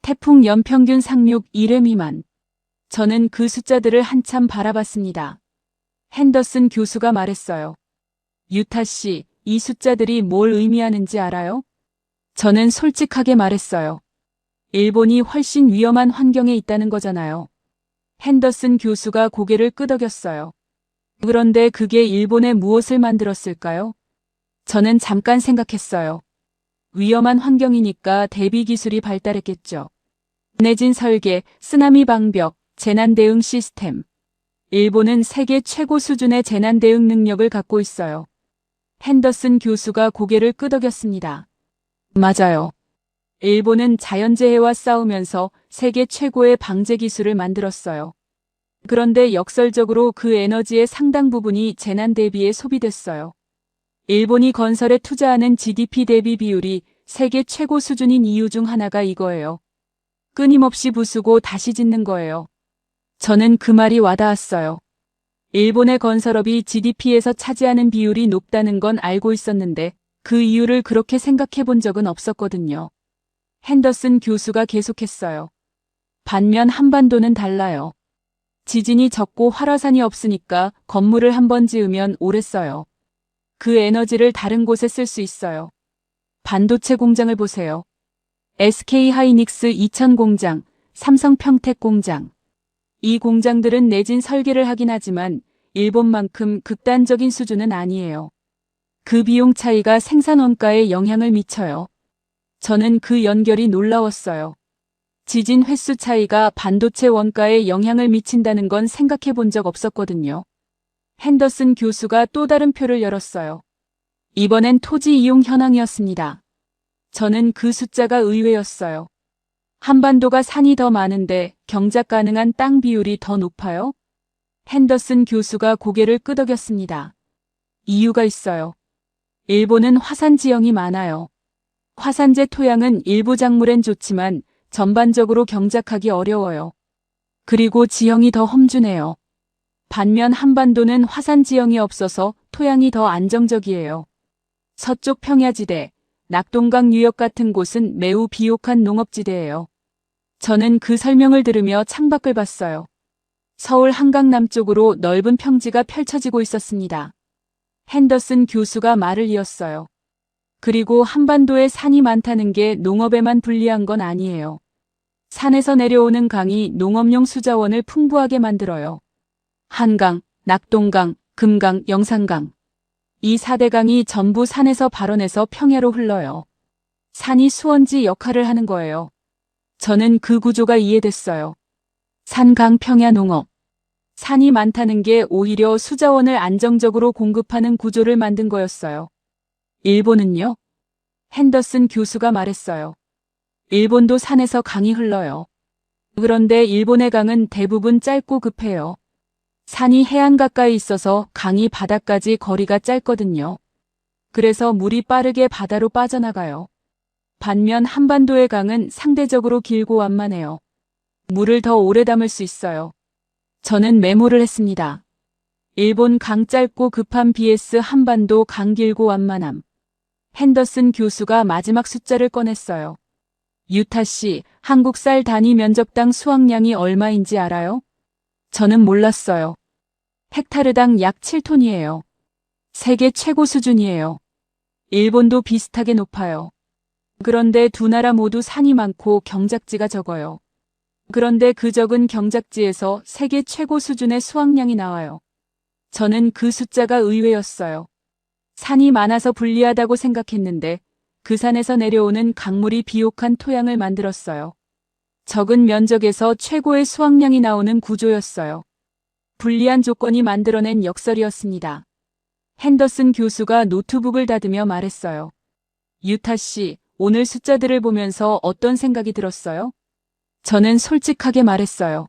태풍 연평균 상륙 1회 미만. 저는 그 숫자들을 한참 바라봤습니다. 핸더슨 교수가 말했어요. 유타 씨, 이 숫자들이 뭘 의미하는지 알아요? 저는 솔직하게 말했어요. 일본이 훨씬 위험한 환경에 있다는 거잖아요. 핸더슨 교수가 고개를 끄덕였어요. 그런데 그게 일본에 무엇을 만들었을까요? 저는 잠깐 생각했어요. 위험한 환경이니까 대비 기술이 발달했겠죠. 내진 설계, 쓰나미 방벽, 재난 대응 시스템. 일본은 세계 최고 수준의 재난 대응 능력을 갖고 있어요. 핸더슨 교수가 고개를 끄덕였습니다. 맞아요. 일본은 자연재해와 싸우면서 세계 최고의 방제 기술을 만들었어요. 그런데 역설적으로 그 에너지의 상당 부분이 재난 대비에 소비됐어요. 일본이 건설에 투자하는 GDP 대비 비율이 세계 최고 수준인 이유 중 하나가 이거예요. 끊임없이 부수고 다시 짓는 거예요. 저는 그 말이 와닿았어요. 일본의 건설업이 GDP에서 차지하는 비율이 높다는 건 알고 있었는데 그 이유를 그렇게 생각해 본 적은 없었거든요. 핸더슨 교수가 계속했어요. 반면 한반도는 달라요. 지진이 적고 활화산이 없으니까 건물을 한 번 지으면 오래 써요. 그 에너지를 다른 곳에 쓸 수 있어요. 반도체 공장을 보세요. SK 하이닉스 이천 공장, 삼성 평택 공장. 이 공장들은 내진 설계를 하긴 하지만 일본만큼 극단적인 수준은 아니에요. 그 비용 차이가 생산 원가에 영향을 미쳐요. 저는 그 연결이 놀라웠어요. 지진 횟수 차이가 반도체 원가에 영향을 미친다는 건 생각해 본 적 없었거든요. 핸더슨 교수가 또 다른 표를 열었어요. 이번엔 토지 이용 현황이었습니다. 저는 그 숫자가 의외였어요. 한반도가 산이 더 많은데 경작 가능한 땅 비율이 더 높아요? 핸더슨 교수가 고개를 끄덕였습니다. 이유가 있어요. 일본은 화산 지형이 많아요. 화산재 토양은 일부 작물엔 좋지만 전반적으로 경작하기 어려워요. 그리고 지형이 더 험준해요. 반면 한반도는 화산 지형이 없어서 토양이 더 안정적이에요. 서쪽 평야지대, 낙동강 유역 같은 곳은 매우 비옥한 농업지대예요. 저는 그 설명을 들으며 창밖을 봤어요. 서울 한강 남쪽으로 넓은 평지가 펼쳐지고 있었습니다. 핸더슨 교수가 말을 이었어요. 그리고 한반도에 산이 많다는 게 농업에만 불리한 건 아니에요. 산에서 내려오는 강이 농업용 수자원을 풍부하게 만들어요. 한강, 낙동강, 금강, 영산강. 이 4대 강이 전부 산에서 발원해서 평야로 흘러요. 산이 수원지 역할을 하는 거예요. 저는 그 구조가 이해됐어요. 산강 평야 농업. 산이 많다는 게 오히려 수자원을 안정적으로 공급하는 구조를 만든 거였어요. 일본은요? 핸더슨 교수가 말했어요. 일본도 산에서 강이 흘러요. 그런데 일본의 강은 대부분 짧고 급해요. 산이 해안 가까이 있어서 강이 바다까지 거리가 짧거든요. 그래서 물이 빠르게 바다로 빠져나가요. 반면 한반도의 강은 상대적으로 길고 완만해요. 물을 더 오래 담을 수 있어요. 저는 메모를 했습니다. 일본 강 짧고 급함 vs 한반도 강 길고 완만함. 핸더슨 교수가 마지막 숫자를 꺼냈어요. 유타 씨, 한국 쌀 단위 면적당 수확량이 얼마인지 알아요? 저는 몰랐어요. 헥타르당 약 7톤이에요. 세계 최고 수준이에요. 일본도 비슷하게 높아요. 그런데 두 나라 모두 산이 많고 경작지가 적어요. 그런데 그 적은 경작지에서 세계 최고 수준의 수확량이 나와요. 저는 그 숫자가 의외였어요. 산이 많아서 불리하다고 생각했는데 그 산에서 내려오는 강물이 비옥한 토양을 만들었어요. 적은 면적에서 최고의 수확량이 나오는 구조였어요. 불리한 조건이 만들어낸 역설이었습니다. 핸더슨 교수가 노트북을 닫으며 말했어요. 유타 씨, 오늘 숫자들을 보면서 어떤 생각이 들었어요? 저는 솔직하게 말했어요.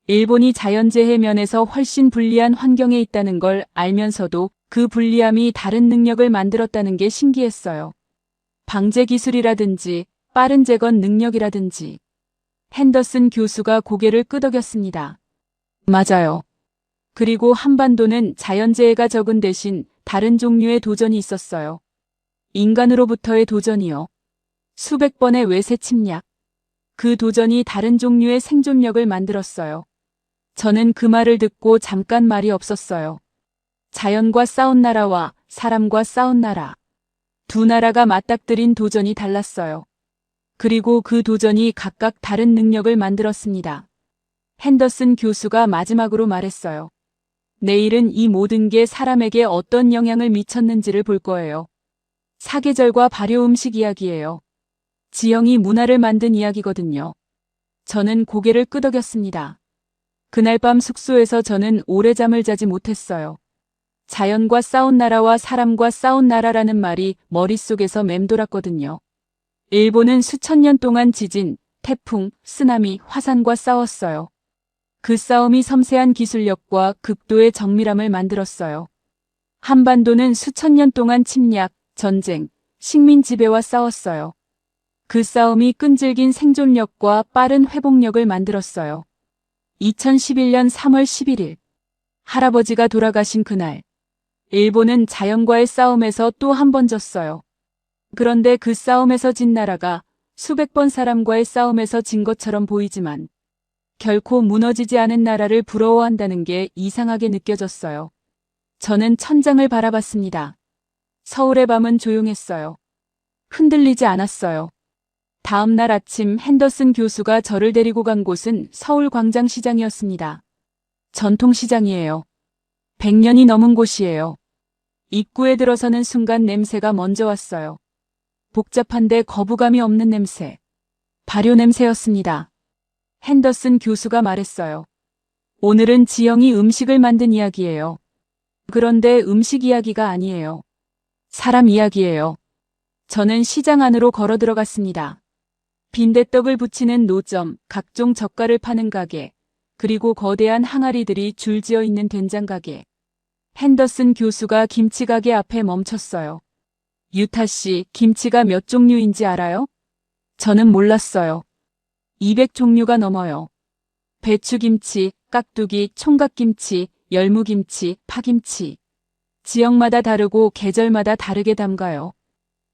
일본이 자연재해 면에서 훨씬 불리한 환경에 있다는 걸 알면서도 그 불리함이 다른 능력을 만들었다는 게 신기했어요. 방제 기술이라든지 빠른 재건 능력이라든지. 핸더슨 교수가 고개를 끄덕였습니다. 맞아요. 그리고 한반도는 자연재해가 적은 대신 다른 종류의 도전이 있었어요. 인간으로부터의 도전이요. 수백 번의 외세 침략. 그 도전이 다른 종류의 생존력을 만들었어요. 저는 그 말을 듣고 잠깐 말이 없었어요. 자연과 싸운 나라와 사람과 싸운 나라. 두 나라가 맞닥뜨린 도전이 달랐어요. 그리고 그 도전이 각각 다른 능력을 만들었습니다. 핸더슨 교수가 마지막으로 말했어요. 내일은 이 모든 게 사람에게 어떤 영향을 미쳤는지를 볼 거예요. 사계절과 발효 음식 이야기예요. 지형이 문화를 만든 이야기거든요. 저는 고개를 끄덕였습니다. 그날 밤 숙소에서 저는 오래 잠을 자지 못했어요. 자연과 싸운 나라와 사람과 싸운 나라라는 말이 머릿속에서 맴돌았거든요. 일본은 수천 년 동안 지진, 태풍, 쓰나미, 화산과 싸웠어요. 그 싸움이 섬세한 기술력과 극도의 정밀함을 만들었어요. 한반도는 수천 년 동안 침략, 전쟁, 식민 지배와 싸웠어요. 그 싸움이 끈질긴 생존력과 빠른 회복력을 만들었어요. 2011년 3월 11일. 할아버지가 돌아가신 그날. 일본은 자연과의 싸움에서 또 한 번 졌어요. 그런데 그 싸움에서 진 나라가 수백 번 사람과의 싸움에서 진 것처럼 보이지만 결코 무너지지 않은 나라를 부러워한다는 게 이상하게 느껴졌어요. 저는 천장을 바라봤습니다. 서울의 밤은 조용했어요. 흔들리지 않았어요. 다음 날 아침 핸더슨 교수가 저를 데리고 간 곳은 서울 광장시장이었습니다. 전통시장이에요. 100년이 넘은 곳이에요. 입구에 들어서는 순간 냄새가 먼저 왔어요. 복잡한데 거부감이 없는 냄새. 발효 냄새였습니다. 핸더슨 교수가 말했어요. 오늘은 지영이 음식을 만든 이야기예요. 그런데 음식 이야기가 아니에요. 사람 이야기예요. 저는 시장 안으로 걸어 들어갔습니다. 빈대떡을 부치는 노점, 각종 젓갈을 파는 가게, 그리고 거대한 항아리들이 줄지어 있는 된장 가게. 핸더슨 교수가 김치 가게 앞에 멈췄어요. 유타 씨, 김치가 몇 종류인지 알아요? 저는 몰랐어요. 200종류가 넘어요. 배추김치, 깍두기, 총각김치, 열무김치, 파김치. 지역마다 다르고 계절마다 다르게 담가요.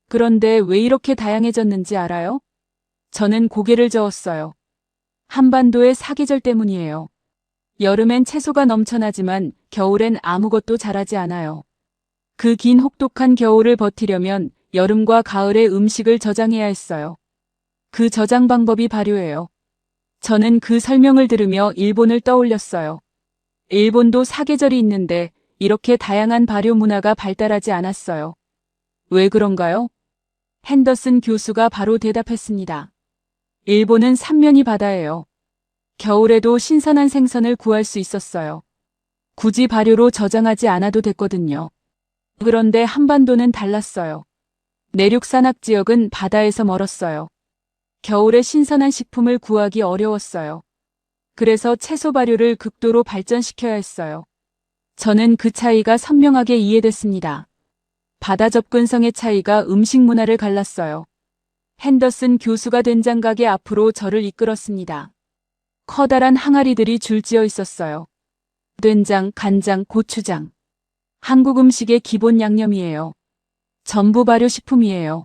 그런데 왜 이렇게 다양해졌는지 알아요? 저는 고개를 저었어요. 한반도의 사계절 때문이에요. 여름엔 채소가 넘쳐나지만 겨울엔 아무것도 자라지 않아요. 그 긴 혹독한 겨울을 버티려면 여름과 가을에 음식을 저장해야 했어요. 그 저장 방법이 발효예요. 저는 그 설명을 들으며 일본을 떠올렸어요. 일본도 사계절이 있는데 이렇게 다양한 발효 문화가 발달하지 않았어요. 왜 그런가요? 핸더슨 교수가 바로 대답했습니다. 일본은 삼면이 바다예요. 겨울에도 신선한 생선을 구할 수 있었어요. 굳이 발효로 저장하지 않아도 됐거든요. 그런데 한반도는 달랐어요. 내륙 산악 지역은 바다에서 멀었어요. 겨울에 신선한 식품을 구하기 어려웠어요. 그래서 채소 발효를 극도로 발전시켜야 했어요. 저는 그 차이가 선명하게 이해됐습니다. 바다 접근성의 차이가 음식 문화를 갈랐어요. 핸더슨 교수가 된장 가게 앞으로 저를 이끌었습니다. 커다란 항아리들이 줄지어 있었어요. 된장, 간장, 고추장. 한국 음식의 기본 양념이에요. 전부 발효식품이에요.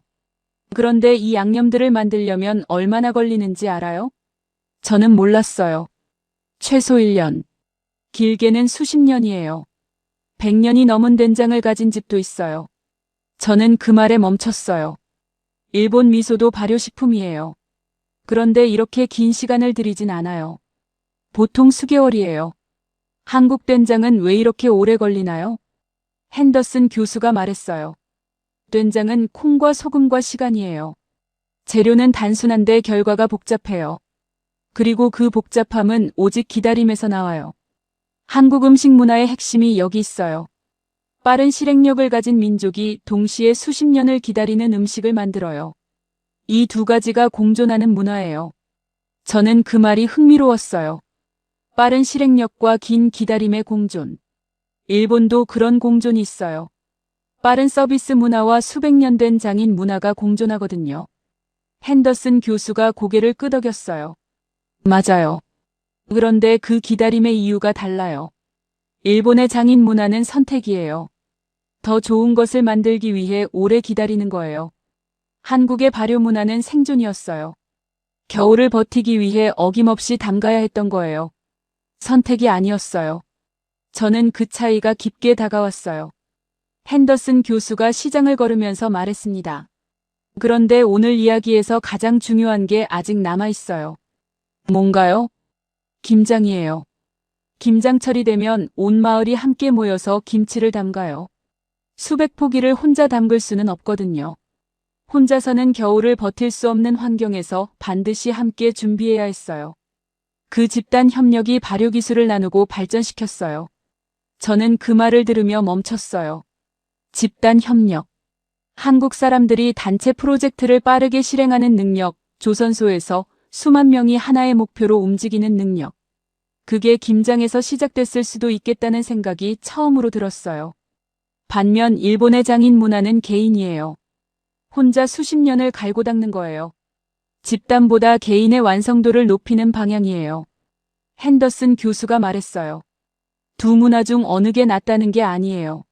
그런데 이 양념들을 만들려면 얼마나 걸리는지 알아요? 저는 몰랐어요. 최소 1년. 길게는 수십 년이에요. 100년이 넘은 된장을 가진 집도 있어요. 저는 그 말에 멈췄어요. 일본 미소도 발효식품이에요. 그런데 이렇게 긴 시간을 들이진 않아요. 보통 수개월이에요. 한국 된장은 왜 이렇게 오래 걸리나요? 핸더슨 교수가 말했어요. 된장은 콩과 소금과 시간이에요. 재료는 단순한데 결과가 복잡해요. 그리고 그 복잡함은 오직 기다림에서 나와요. 한국 음식 문화의 핵심이 여기 있어요. 빠른 실행력을 가진 민족이 동시에 수십 년을 기다리는 음식을 만들어요. 이 두 가지가 공존하는 문화예요. 저는 그 말이 흥미로웠어요. 빠른 실행력과 긴 기다림의 공존. 일본도 그런 공존이 있어요. 빠른 서비스 문화와 수백 년 된 장인 문화가 공존하거든요. 핸더슨 교수가 고개를 끄덕였어요. 맞아요. 그런데 그 기다림의 이유가 달라요. 일본의 장인 문화는 선택이에요. 더 좋은 것을 만들기 위해 오래 기다리는 거예요. 한국의 발효 문화는 생존이었어요. 겨울을 버티기 위해 어김없이 담가야 했던 거예요. 선택이 아니었어요. 저는 그 차이가 깊게 다가왔어요. 핸더슨 교수가 시장을 걸으면서 말했습니다. 그런데 오늘 이야기에서 가장 중요한 게 아직 남아 있어요. 뭔가요? 김장이에요. 김장철이 되면 온 마을이 함께 모여서 김치를 담가요. 수백 포기를 혼자 담글 수는 없거든요. 혼자서는 겨울을 버틸 수 없는 환경에서 반드시 함께 준비해야 했어요. 그 집단 협력이 발효 기술을 나누고 발전시켰어요. 저는 그 말을 들으며 멈췄어요. 집단 협력. 한국 사람들이 단체 프로젝트를 빠르게 실행하는 능력, 조선소에서 수만 명이 하나의 목표로 움직이는 능력. 그게 김장에서 시작됐을 수도 있겠다는 생각이 처음으로 들었어요. 반면 일본의 장인 문화는 개인이에요. 혼자 수십 년을 갈고 닦는 거예요. 집단보다 개인의 완성도를 높이는 방향이에요. 핸더슨 교수가 말했어요. 두 문화 중 어느 게 낫다는 게 아니에요.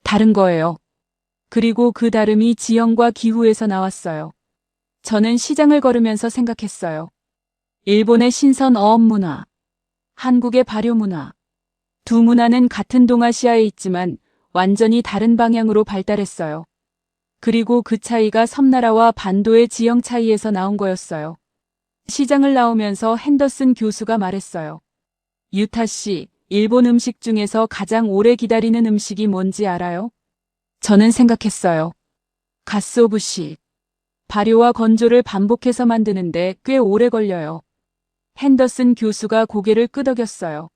다른 거예요. 그리고 그 다름이 지형과 기후에서 나왔어요. 저는 시장을 걸으면서 생각했어요. 일본의 신선 어업 문화, 한국의 발효 문화. 두 문화는 같은 동아시아에 있지만 완전히 다른 방향으로 발달했어요. 그리고 그 차이가 섬나라와 반도의 지형 차이에서 나온 거였어요. 시장을 나오면서 핸더슨 교수가 말했어요. 유타 씨, 일본 음식 중에서 가장 오래 기다리는 음식이 뭔지 알아요? 저는 생각했어요. 가쓰오부시. 발효와 건조를 반복해서 만드는데 꽤 오래 걸려요. 핸더슨 교수가 고개를 끄덕였어요.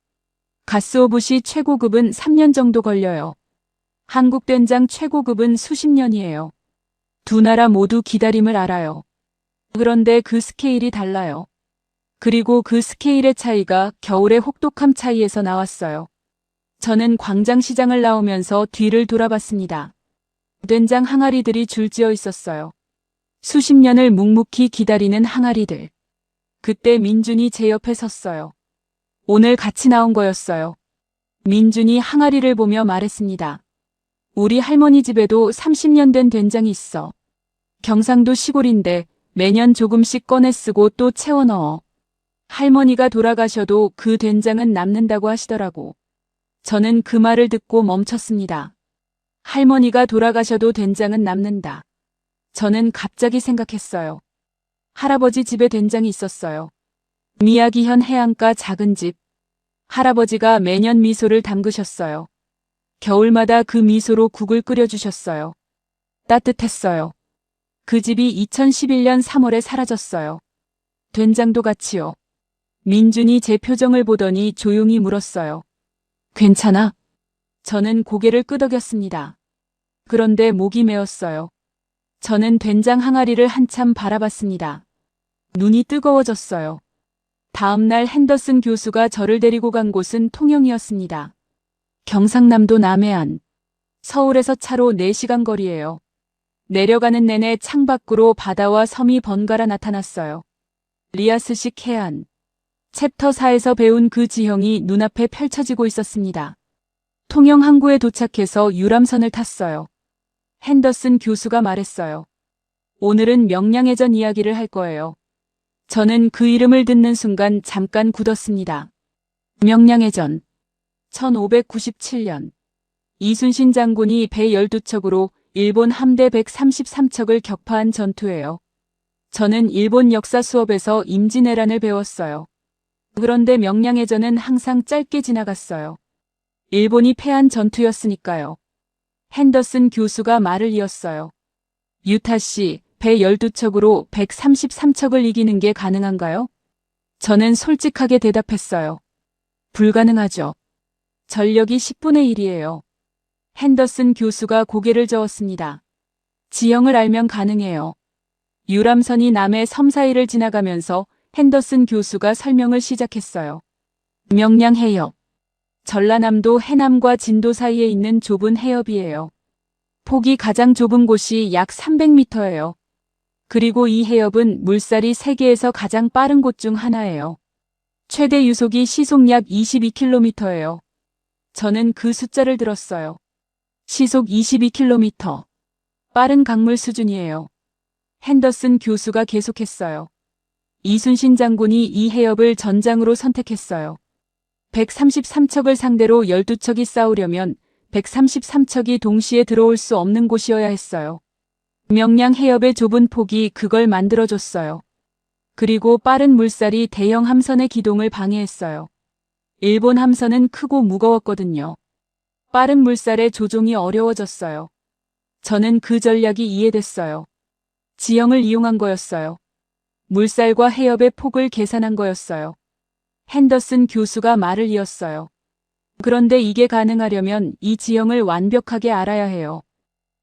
가쓰오부시 최고급은 3년 정도 걸려요. 한국 된장 최고급은 수십 년이에요. 두 나라 모두 기다림을 알아요. 그런데 그 스케일이 달라요. 그리고 그 스케일의 차이가 겨울의 혹독함 차이에서 나왔어요. 저는 광장시장을 나오면서 뒤를 돌아봤습니다. 된장 항아리들이 줄지어 있었어요. 수십 년을 묵묵히 기다리는 항아리들. 그때 민준이 제 옆에 섰어요. 오늘 같이 나온 거였어요. 민준이 항아리를 보며 말했습니다. 우리 할머니 집에도 30년 된 된장이 있어. 경상도 시골인데 매년 조금씩 꺼내 쓰고 또 채워 넣어. 할머니가 돌아가셔도 그 된장은 남는다고 하시더라고. 저는 그 말을 듣고 멈췄습니다. 할머니가 돌아가셔도 된장은 남는다. 저는 갑자기 생각했어요. 할아버지 집에 된장이 있었어요. 미야기현 해안가 작은 집. 할아버지가 매년 미소를 담그셨어요. 겨울마다 그 미소로 국을 끓여주셨어요. 따뜻했어요. 그 집이 2011년 3월에 사라졌어요. 된장도 같이요. 민준이 제 표정을 보더니 조용히 물었어요. 괜찮아? 저는 고개를 끄덕였습니다. 그런데 목이 메었어요. 저는 된장 항아리를 한참 바라봤습니다. 눈이 뜨거워졌어요. 다음 날 핸더슨 교수가 저를 데리고 간 곳은 통영이었습니다. 경상남도 남해안. 서울에서 차로 4시간 거리예요. 내려가는 내내 창밖으로 바다와 섬이 번갈아 나타났어요. 리아스식 해안. 챕터 4에서 배운 그 지형이 눈앞에 펼쳐지고 있었습니다. 통영 항구에 도착해서 유람선을 탔어요. 핸더슨 교수가 말했어요. 오늘은 명량해전 이야기를 할 거예요. 저는 그 이름을 듣는 순간 잠깐 굳었습니다. 명량해전. 1597년. 이순신 장군이 배 12척으로 일본 함대 133척을 격파한 전투예요. 저는 일본 역사 수업에서 임진왜란을 배웠어요. 그런데 명량해전은 항상 짧게 지나갔어요. 일본이 패한 전투였으니까요. 핸더슨 교수가 말을 이었어요. 유타 씨, 배 12척으로 133척을 이기는 게 가능한가요? 저는 솔직하게 대답했어요. 불가능하죠. 전력이 10분의 1이에요. 핸더슨 교수가 고개를 저었습니다. 지형을 알면 가능해요. 유람선이 남해 섬 사이를 지나가면서 핸더슨 교수가 설명을 시작했어요. 명량 해협. 전라남도 해남과 진도 사이에 있는 좁은 해협이에요. 폭이 가장 좁은 곳이 약 300m예요. 그리고 이 해협은 물살이 세계에서 가장 빠른 곳 중 하나예요. 최대 유속이 시속 약 22km예요. 저는 그 숫자를 들었어요. 시속 22km. 빠른 강물 수준이에요. 핸더슨 교수가 계속했어요. 이순신 장군이 이 해협을 전장으로 선택했어요. 133척을 상대로 12척이 싸우려면 133척이 동시에 들어올 수 없는 곳이어야 했어요. 명량 해협의 좁은 폭이 그걸 만들어줬어요. 그리고 빠른 물살이 대형 함선의 기동을 방해했어요. 일본 함선은 크고 무거웠거든요. 빠른 물살에 조종이 어려워졌어요. 저는 그 전략이 이해됐어요. 지형을 이용한 거였어요. 물살과 해협의 폭을 계산한 거였어요. 핸더슨 교수가 말을 이었어요. 그런데 이게 가능하려면 이 지형을 완벽하게 알아야 해요.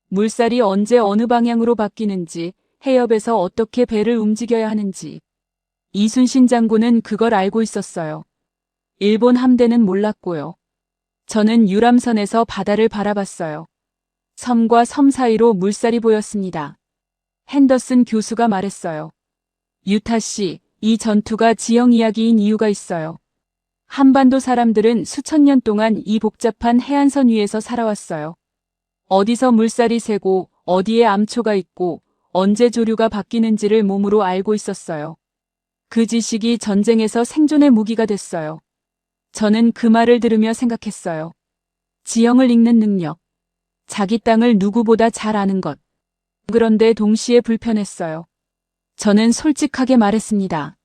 물살이 언제 어느 방향으로 바뀌는지, 해협에서 어떻게 배를 움직여야 하는지. 이순신 장군은 그걸 알고 있었어요. 일본 함대는 몰랐고요. 저는 유람선에서 바다를 바라봤어요. 섬과 섬 사이로 물살이 보였습니다. 핸더슨 교수가 말했어요. 유타 씨, 이 전투가 지형 이야기인 이유가 있어요. 한반도 사람들은 수천 년 동안 이 복잡한 해안선 위에서 살아왔어요. 어디서 물살이 세고 어디에 암초가 있고 언제 조류가 바뀌는지를 몸으로 알고 있었어요. 그 지식이 전쟁에서 생존의 무기가 됐어요. 저는 그 말을 들으며 생각했어요. 지형을 읽는 능력. 자기 땅을 누구보다 잘 아는 것. 그런데 동시에 불편했어요. 저는 솔직하게 말했습니다.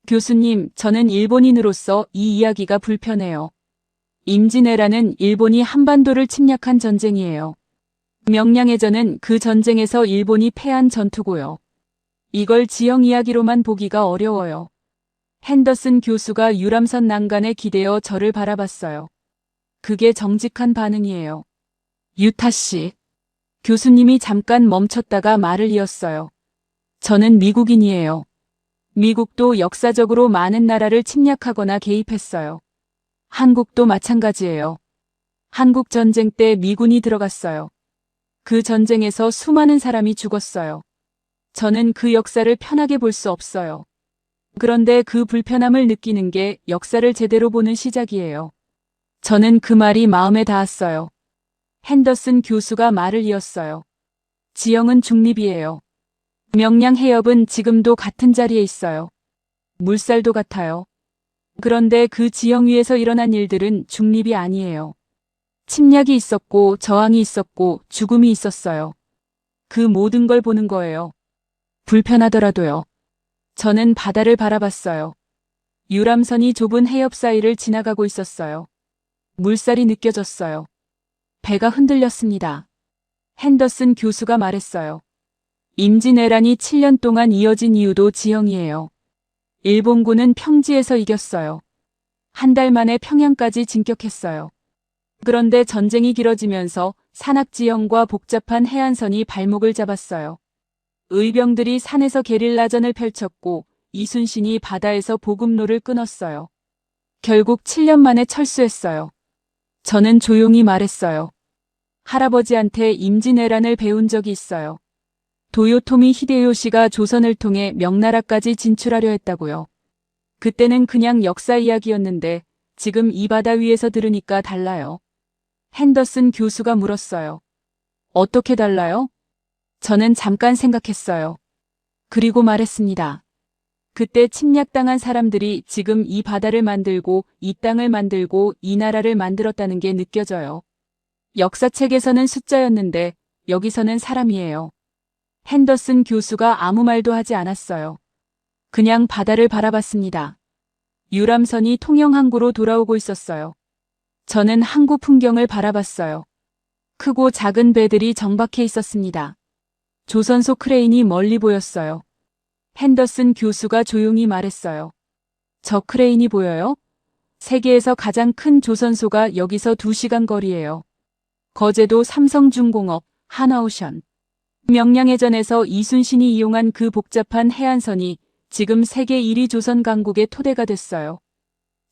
교수님, 저는 일본인으로서 이 이야기가 불편해요. 임진왜란은 일본이 한반도를 침략한 전쟁이에요. 명량해전은 그 전쟁에서 일본이 패한 전투고요. 이걸 지형 이야기로만 보기가 어려워요. 핸더슨 교수가 유람선 난간에 기대어 저를 바라봤어요. 그게 정직한 반응이에요. 유타 씨. 교수님이 잠깐 멈췄다가 말을 이었어요. 저는 미국인이에요. 미국도 역사적으로 많은 나라를 침략하거나 개입했어요. 한국도 마찬가지예요. 한국 전쟁 때 미군이 들어갔어요. 그 전쟁에서 수많은 사람이 죽었어요. 저는 그 역사를 편하게 볼 수 없어요. 그런데 그 불편함을 느끼는 게 역사를 제대로 보는 시작이에요. 저는 그 말이 마음에 닿았어요. 핸더슨 교수가 말을 이었어요. 지형은 중립이에요. 명량 해협은 지금도 같은 자리에 있어요. 물살도 같아요. 그런데 그 지형 위에서 일어난 일들은 중립이 아니에요. 침략이 있었고 저항이 있었고 죽음이 있었어요. 그 모든 걸 보는 거예요. 불편하더라도요. 저는 바다를 바라봤어요. 유람선이 좁은 해협 사이를 지나가고 있었어요. 물살이 느껴졌어요. 배가 흔들렸습니다. 핸더슨 교수가 말했어요. 임진왜란이 7년 동안 이어진 이유도 지형이에요. 일본군은 평지에서 이겼어요. 한 달 만에 평양까지 진격했어요. 그런데 전쟁이 길어지면서 산악지형과 복잡한 해안선이 발목을 잡았어요. 의병들이 산에서 게릴라전을 펼쳤고 이순신이 바다에서 보급로를 끊었어요. 결국 7년 만에 철수했어요. 저는 조용히 말했어요. 할아버지한테 임진왜란을 배운 적이 있어요. 도요토미 히데요시가 조선을 통해 명나라까지 진출하려 했다고요. 그때는 그냥 역사 이야기였는데 지금 이 바다 위에서 들으니까 달라요. 핸더슨 교수가 물었어요. 어떻게 달라요? 저는 잠깐 생각했어요. 그리고 말했습니다. 그때 침략당한 사람들이 지금 이 바다를 만들고 이 땅을 만들고 이 나라를 만들었다는 게 느껴져요. 역사책에서는 숫자였는데 여기서는 사람이에요. 핸더슨 교수가 아무 말도 하지 않았어요. 그냥 바다를 바라봤습니다. 유람선이 통영항구로 돌아오고 있었어요. 저는 항구 풍경을 바라봤어요. 크고 작은 배들이 정박해 있었습니다. 조선소 크레인이 멀리 보였어요. 핸더슨 교수가 조용히 말했어요. 저 크레인이 보여요? 세계에서 가장 큰 조선소가 여기서 2시간 거리예요. 거제도 삼성중공업, 하나오션. 명량해전에서 이순신이 이용한 그 복잡한 해안선이 지금 세계 1위 조선 강국의 토대가 됐어요.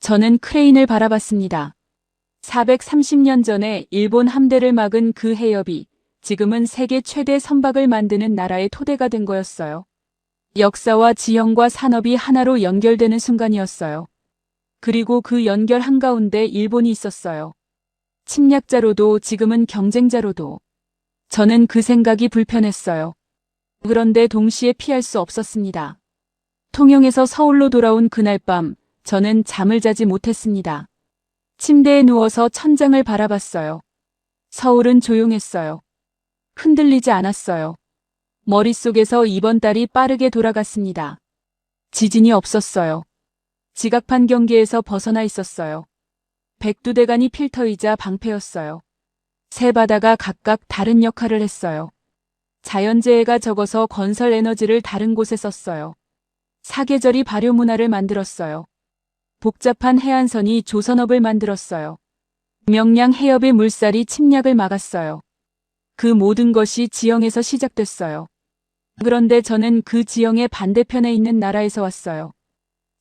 저는 크레인을 바라봤습니다. 430년 전에 일본 함대를 막은 그 해협이 지금은 세계 최대 선박을 만드는 나라의 토대가 된 거였어요. 역사와 지형과 산업이 하나로 연결되는 순간이었어요. 그리고 그 연결 한가운데 일본이 있었어요. 침략자로도 지금은 경쟁자로도. 저는 그 생각이 불편했어요. 그런데 동시에 피할 수 없었습니다. 통영에서 서울로 돌아온 그날 밤, 저는 잠을 자지 못했습니다. 침대에 누워서 천장을 바라봤어요. 서울은 조용했어요. 흔들리지 않았어요. 머릿속에서 이번 달이 빠르게 돌아갔습니다. 지진이 없었어요. 지각판 경계에서 벗어나 있었어요. 백두대간이 필터이자 방패였어요. 세 바다가 각각 다른 역할을 했어요. 자연재해가 적어서 건설 에너지를 다른 곳에 썼어요. 사계절이 발효 문화를 만들었어요. 복잡한 해안선이 조선업을 만들었어요. 명량 해협의 물살이 침략을 막았어요. 그 모든 것이 지형에서 시작됐어요. 그런데 저는 그 지형의 반대편에 있는 나라에서 왔어요.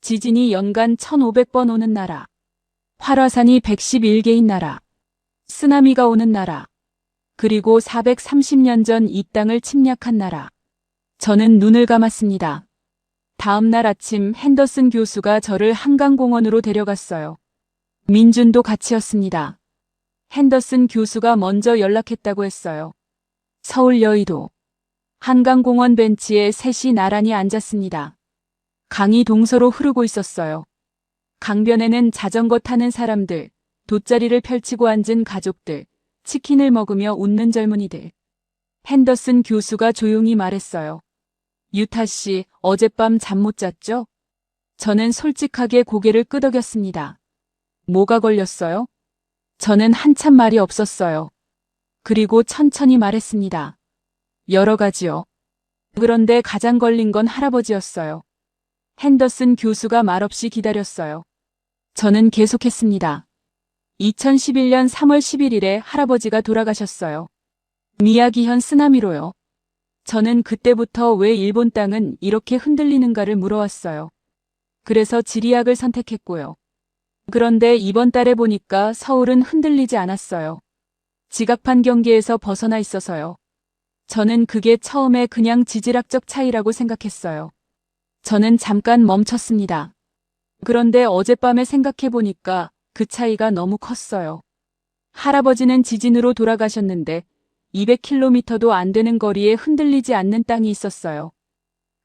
지진이 연간 1500번 오는 나라. 활화산이 111개인 나라. 쓰나미가 오는 나라. 그리고 430년 전 이 땅을 침략한 나라. 저는 눈을 감았습니다. 다음 날 아침 핸더슨 교수가 저를 한강공원으로 데려갔어요. 민준도 같이였습니다. 핸더슨 교수가 먼저 연락했다고 했어요. 서울 여의도. 한강공원 벤치에 셋이 나란히 앉았습니다. 강이 동서로 흐르고 있었어요. 강변에는 자전거 타는 사람들, 돗자리를 펼치고 앉은 가족들, 치킨을 먹으며 웃는 젊은이들. 핸더슨 교수가 조용히 말했어요. 유타 씨, 어젯밤 잠 못 잤죠? 저는 솔직하게 고개를 끄덕였습니다. 뭐가 걸렸어요? 저는 한참 말이 없었어요. 그리고 천천히 말했습니다. 여러 가지요. 그런데 가장 걸린 건 할아버지였어요. 핸더슨 교수가 말없이 기다렸어요. 저는 계속했습니다. 2011년 3월 11일에 할아버지가 돌아가셨어요. 미야기현 쓰나미로요. 저는 그때부터 왜 일본 땅은 이렇게 흔들리는가를 물어왔어요. 그래서 지리학을 선택했고요. 그런데 이번 달에 보니까 서울은 흔들리지 않았어요. 지각판 경계에서 벗어나 있어서요. 저는 그게 처음에 그냥 지질학적 차이라고 생각했어요. 저는 잠깐 멈췄습니다. 그런데 어젯밤에 생각해보니까 그 차이가 너무 컸어요. 할아버지는 지진으로 돌아가셨는데 200km도 안 되는 거리에 흔들리지 않는 땅이 있었어요.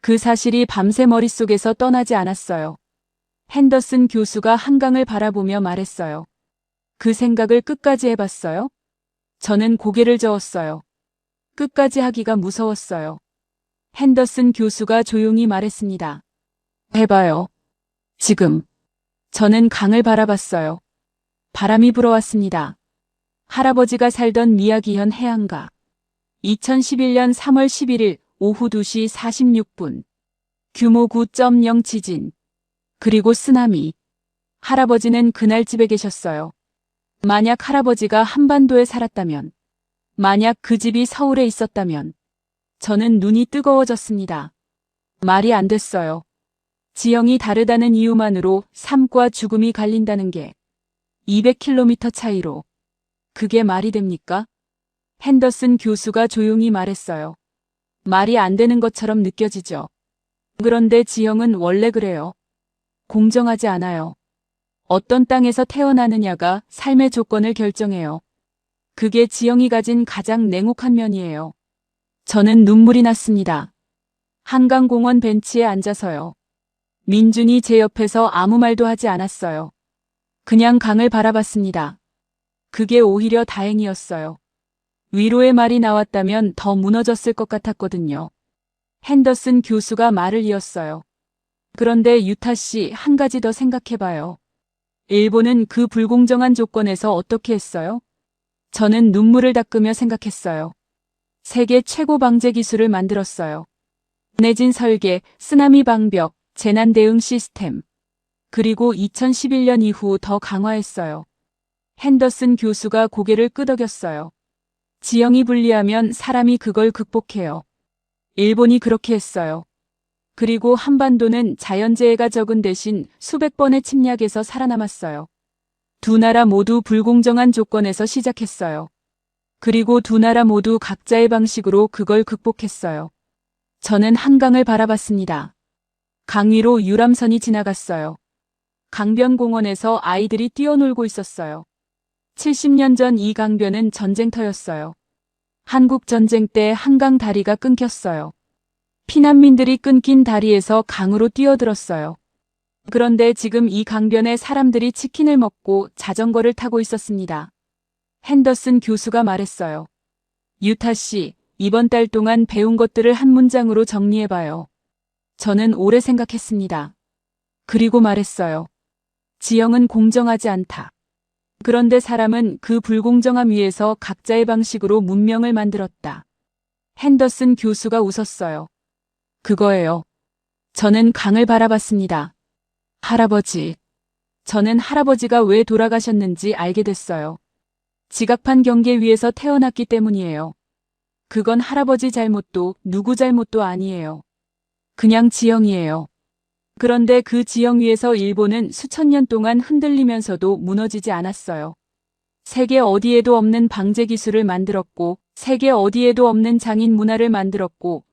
그 사실이 밤새 머릿속에서 떠나지 않았어요. 핸더슨 교수가 한강을 바라보며 말했어요. 그 생각을 끝까지 해봤어요? 저는 고개를 저었어요. 끝까지 하기가 무서웠어요. 핸더슨 교수가 조용히 말했습니다. 해봐요. 지금. 저는 강을 바라봤어요. 바람이 불어왔습니다. 할아버지가 살던 미야기현 해안가. 2011년 3월 11일 오후 2시 46분. 규모 9.0 지진. 그리고 쓰나미. 할아버지는 그날 집에 계셨어요. 만약 할아버지가 한반도에 살았다면, 만약 그 집이 서울에 있었다면, 저는 눈이 뜨거워졌습니다. 말이 안 됐어요. 지형이 다르다는 이유만으로 삶과 죽음이 갈린다는 게 200km 차이로. 그게 말이 됩니까? 핸더슨 교수가 조용히 말했어요. 말이 안 되는 것처럼 느껴지죠. 그런데 지형은 원래 그래요. 공정하지 않아요. 어떤 땅에서 태어나느냐가 삶의 조건을 결정해요. 그게 지형이 가진 가장 냉혹한 면이에요. 저는 눈물이 났습니다. 한강공원 벤치에 앉아서요. 민준이 제 옆에서 아무 말도 하지 않았어요. 그냥 강을 바라봤습니다. 그게 오히려 다행이었어요. 위로의 말이 나왔다면 더 무너졌을 것 같았거든요. 핸더슨 교수가 말을 이었어요. 그런데 유타 씨, 한 가지 더 생각해봐요. 일본은 그 불공정한 조건에서 어떻게 했어요? 저는 눈물을 닦으며 생각했어요. 세계 최고 방제 기술을 만들었어요. 내진 설계, 쓰나미 방벽, 재난 대응 시스템. 그리고 2011년 이후 더 강화했어요. 핸더슨 교수가 고개를 끄덕였어요. 지형이 불리하면 사람이 그걸 극복해요. 일본이 그렇게 했어요. 그리고 한반도는 자연재해가 적은 대신 수백 번의 침략에서 살아남았어요. 두 나라 모두 불공정한 조건에서 시작했어요. 그리고 두 나라 모두 각자의 방식으로 그걸 극복했어요. 저는 한강을 바라봤습니다. 강 위로 유람선이 지나갔어요. 강변공원에서 아이들이 뛰어놀고 있었어요. 70년 전 이 강변은 전쟁터였어요. 한국 전쟁 때 한강 다리가 끊겼어요. 피난민들이 끊긴 다리에서 강으로 뛰어들었어요. 그런데 지금 이 강변에 사람들이 치킨을 먹고 자전거를 타고 있었습니다. 핸더슨 교수가 말했어요. 유타 씨, 이번 달 동안 배운 것들을 한 문장으로 정리해봐요. 저는 오래 생각했습니다. 그리고 말했어요. 지형은 공정하지 않다. 그런데 사람은 그 불공정함 위에서 각자의 방식으로 문명을 만들었다. 핸더슨 교수가 웃었어요. 그거예요. 저는 강을 바라봤습니다. 할아버지. 저는 할아버지가 왜 돌아가셨는지 알게 됐어요. 지각판 경계 위에서 태어났기 때문이에요. 그건 할아버지 잘못도 누구 잘못도 아니에요. 그냥 지형이에요. 그런데 그 지형 위에서 일본은 수천 년 동안 흔들리면서도 무너지지 않았어요. 세계 어디에도 없는 방제 기술을 만들었고, 세계 어디에도 없는 장인 문화를 만들었고,